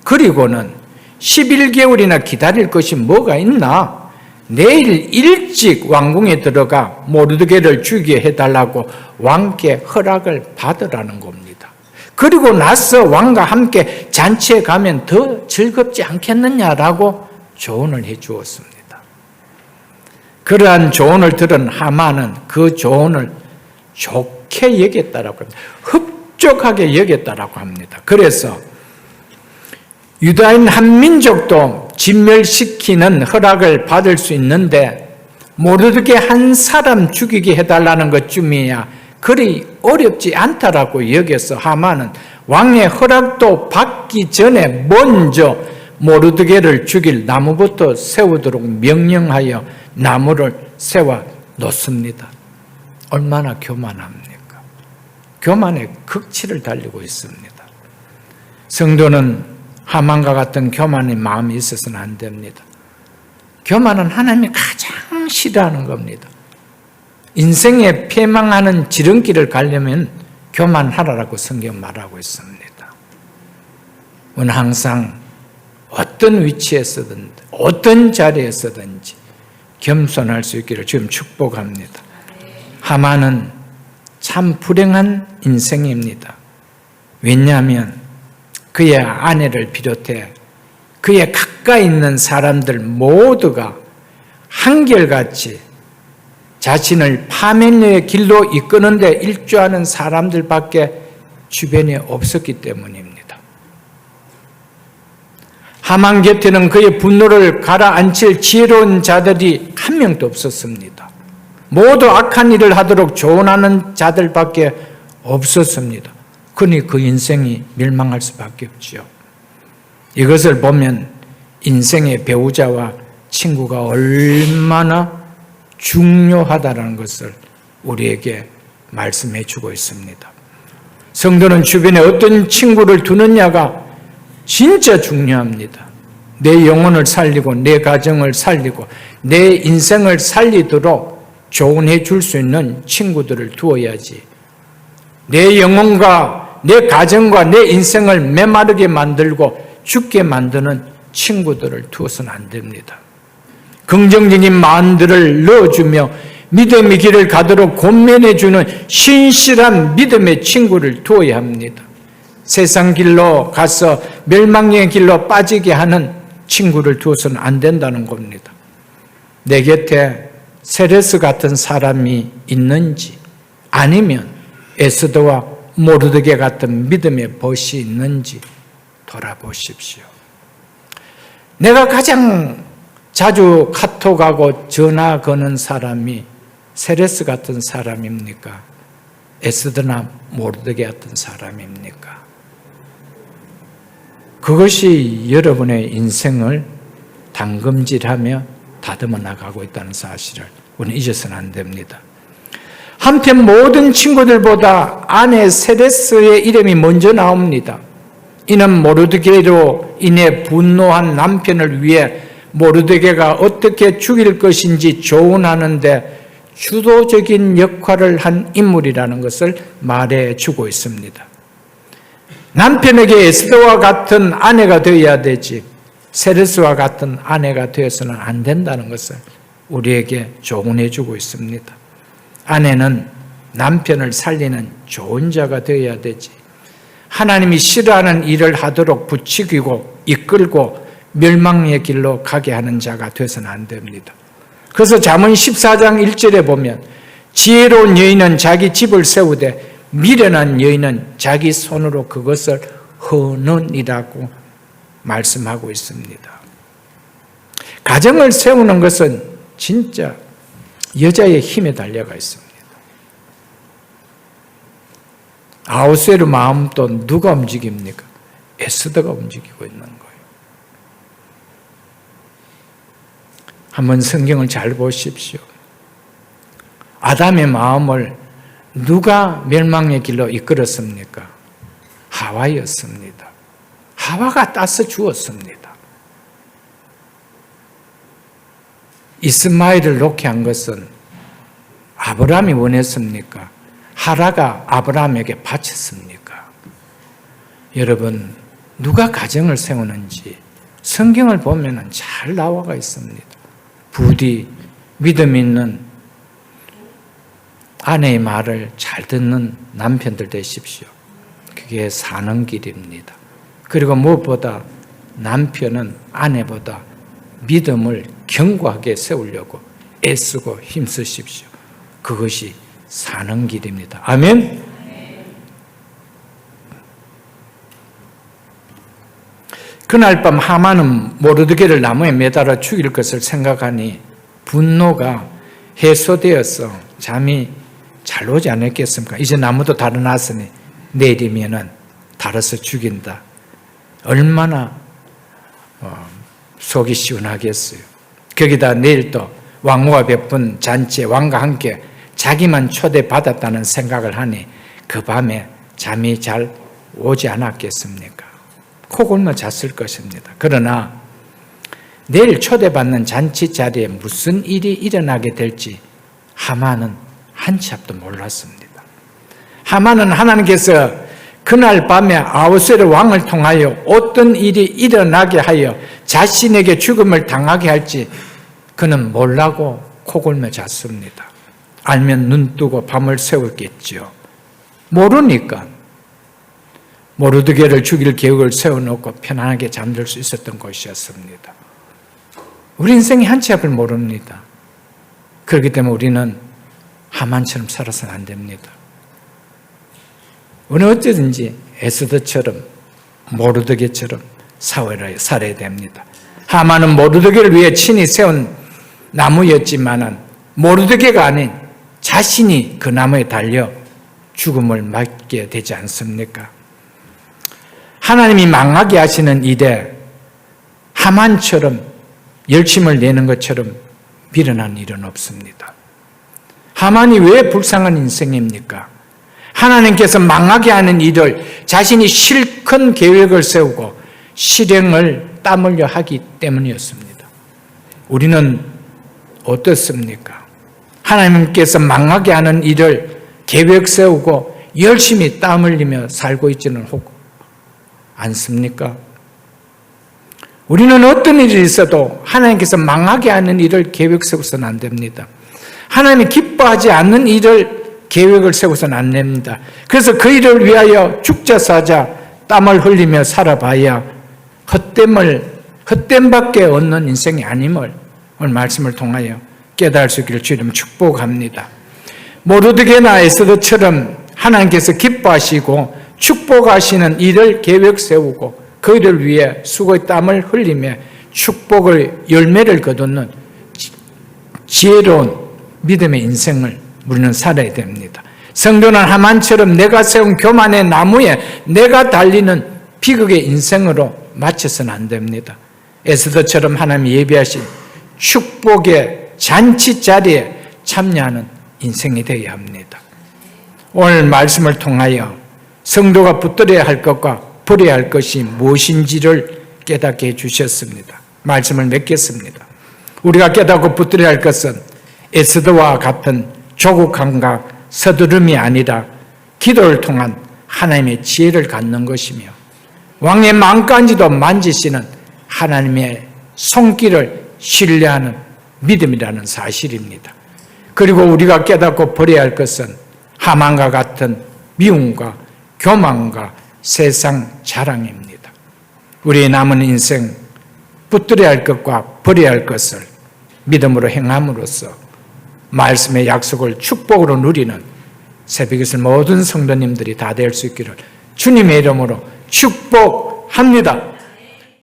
그리고는 11개월이나 기다릴 것이 뭐가 있나? 내일 일찍 왕궁에 들어가 모르드게를 죽이게 해달라고 왕께 허락을 받으라는 겁니다. 그리고 나서 왕과 함께 잔치에 가면 더 즐겁지 않겠느냐라고 조언을 해 주었습니다. 그러한 조언을 들은 하만은 그 조언을 좋게 여겼다라고 합니다. 흡족하게 여겼다라고 합니다. 그래서 유다인 한 민족도 진멸시키는 허락을 받을 수 있는데 모르드게 한 사람 죽이게 해달라는 것쯤이야 그리 어렵지 않다라고 여겨서 하만은 왕의 허락도 받기 전에 먼저 모르드게를 죽일 나무부터 세우도록 명령하여 나무를 세워 놓습니다. 얼마나 교만합니까? 교만의 극치를 달리고 있습니다. 성도는 하만과 같은 교만의 마음이 있어서는 안 됩니다. 교만은 하나님이 가장 싫어하는 겁니다. 인생에 패망하는 지름길을 가려면 교만하라고 성경 말하고 있습니다. 우리는 항상 어떤 위치에서든 어떤 자리에서든지 겸손할 수 있기를 지금 축복합니다. 하만은 참 불행한 인생입니다. 왜냐하면 그의 아내를 비롯해 그의 가까이 있는 사람들 모두가 한결같이 자신을 파멸의 길로 이끄는 데 일조하는 사람들밖에 주변에 없었기 때문입니다. 하만 곁에는 그의 분노를 가라앉힐 지혜로운 자들이 한 명도 없었습니다. 모두 악한 일을 하도록 조언하는 자들밖에 없었습니다. 그러니 그 인생이 멸망할 수밖에 없죠. 이것을 보면 인생의 배우자와 친구가 얼마나 중요하다는 것을 우리에게 말씀해 주고 있습니다. 성도는 주변에 어떤 친구를 두느냐가 진짜 중요합니다. 내 영혼을 살리고 내 가정을 살리고 내 인생을 살리도록 조언해 줄 수 있는 친구들을 두어야지, 내 영혼과 내 가정과 내 인생을 메마르게 만들고 죽게 만드는 친구들을 두어서는 안 됩니다. 긍정적인 마음들을 넣어주며 믿음의 길을 가도록 권면해주는 신실한 믿음의 친구를 두어야 합니다. 세상 길로 가서 멸망의 길로 빠지게 하는 친구를 두어서는 안 된다는 겁니다. 내 곁에 세레스 같은 사람이 있는지, 아니면 에스더와 모르드게 같은 믿음의 벗이 있는지 돌아보십시오. 내가 가장 자주 카톡하고 전화 거는 사람이 세레스 같은 사람입니까? 에스더나 모르드게 같은 사람입니까? 그것이 여러분의 인생을 당금질하며 다듬어 나가고 있다는 사실을 우리는 잊어서는 안 됩니다. 한편 모든 친구들보다 아내 세레스의 이름이 먼저 나옵니다. 이는 모르드게로 인해 분노한 남편을 위해 모르드게가 어떻게 죽일 것인지 조언하는데 주도적인 역할을 한 인물이라는 것을 말해주고 있습니다. 남편에게 에스더와 같은 아내가 되어야 되지 세레스와 같은 아내가 되어서는 안 된다는 것을 우리에게 조언해 주고 있습니다. 아내는 남편을 살리는 좋은 자가 되어야 되지, 하나님이 싫어하는 일을 하도록 부추기고 이끌고 멸망의 길로 가게 하는 자가 되어서는 안 됩니다. 그래서 잠언 14장 1절에 보면 지혜로운 여인은 자기 집을 세우되 미련한 여인은 자기 손으로 그것을 허느니라고 말씀하고 있습니다. 가정을 세우는 것은 진짜 여자의 힘에 달려가 있습니다. 아우세르 마음도 누가 움직입니까? 에스더가 움직이고 있는 거예요. 한번 성경을 잘 보십시오. 아담의 마음을 누가 멸망의 길로 이끌었습니까? 하와였습니다. 하와가 따서 주었습니다. 이스마엘을 놓게 한 것은 아브라함이 원했습니까? 하라가 아브라함에게 바쳤습니까? 여러분, 누가 가정을 세우는지 성경을 보면 잘 나와 있습니다. 부디 믿음 있는 아내의 말을 잘 듣는 남편들 되십시오. 그게 사는 길입니다. 그리고 무엇보다 남편은 아내보다 믿음을 견고하게 세우려고 애쓰고 힘쓰십시오. 그것이 사는 길입니다. 아멘. 그날 밤 하만은 모르드게를 나무에 매달아 죽일 것을 생각하니 분노가 해소되어서 잠이 잘 오지 않았겠습니까? 이제 나무도 달아났으니 내일이면은 달아서 죽인다. 얼마나 속이 시원하겠어요. 거기다 내일 또 왕후가 베푼 잔치에 왕과 함께 자기만 초대받았다는 생각을 하니 그 밤에 잠이 잘 오지 않았겠습니까? 코골며 잤을 것입니다. 그러나 내일 초대받는 잔치 자리에 무슨 일이 일어나게 될지 하만은 한치 앞도 몰랐습니다. 하만은 하나님께서 그날 밤에 아하수에로 왕을 통하여 어떤 일이 일어나게 하여 자신에게 죽음을 당하게 할지 그는 몰라고 코골며 잤습니다. 알면 눈 뜨고 밤을 새웠겠죠. 모르니까 모르드게를 죽일 계획을 세워놓고 편안하게 잠들 수 있었던 것이었습니다. 우리 인생이 한치 앞을 모릅니다. 그렇기 때문에 우리는 하만처럼 살아서는 안 됩니다. 우리는 어쩌든지 에스더처럼 모르드게처럼 살아야 됩니다. 하만은 모르드게를 위해 친히 세운 나무였지만은 모르드게가 아닌 자신이 그 나무에 달려 죽음을 맞게 되지 않습니까? 하나님이 망하게 하시는 일에 하만처럼 열심을 내는 것처럼 미련한 일은 없습니다. 하만이 왜 불쌍한 인생입니까? 하나님께서 망하게 하는 일을 자신이 실컷 계획을 세우고 실행을 땀 흘려 하기 때문이었습니다. 우리는 어떻습니까? 하나님께서 망하게 하는 일을 계획 세우고 열심히 땀 흘리며 살고 있지는 않습니까? 우리는 어떤 일이 있어도 하나님께서 망하게 하는 일을 계획 세우서는 안 됩니다. 하나님이 기뻐하지 않는 일을 계획을 세우서는 안 됩니다. 그래서 그 일을 위하여 죽자 사자 땀을 흘리며 살아봐야 헛됨밖에 얻는 인생이 아님을 오늘 말씀을 통하여 깨달을 수 있기를 주님 축복합니다. 모르드게나 에스더처럼 하나님께서 기뻐하시고 축복하시는 일을 계획 세우고 그 일을 위해 수고의 땀을 흘리며 축복을 열매를 거두는 지혜로운 믿음의 인생을 우리는 살아야 됩니다. 성도는 하만처럼 내가 세운 교만의 나무에 내가 달리는 비극의 인생으로 마쳐서는 안 됩니다. 에스더처럼 하나님이 예비하신 축복의 잔치 자리에 참여하는 인생이 되어야 합니다. 오늘 말씀을 통하여 성도가 붙들어야 할 것과 버려야 할 것이 무엇인지를 깨닫게 해주셨습니다. 말씀을 맺겠습니다. 우리가 깨닫고 붙들어야 할 것은 에스더와 같은 조국 감각, 서두름이 아니라 기도를 통한 하나님의 지혜를 갖는 것이며 왕의 망간지도 만지시는 하나님의 손길을 신뢰하는 믿음이라는 사실입니다. 그리고 우리가 깨닫고 버려야 할 것은 하만과 같은 미움과 교만과 세상 자랑입니다. 우리의 남은 인생 붙들어야 할 것과 버려야 할 것을 믿음으로 행함으로써 말씀의 약속을 축복으로 누리는 새벽에서 모든 성도님들이 다 될 수 있기를 주님의 이름으로 축복합니다.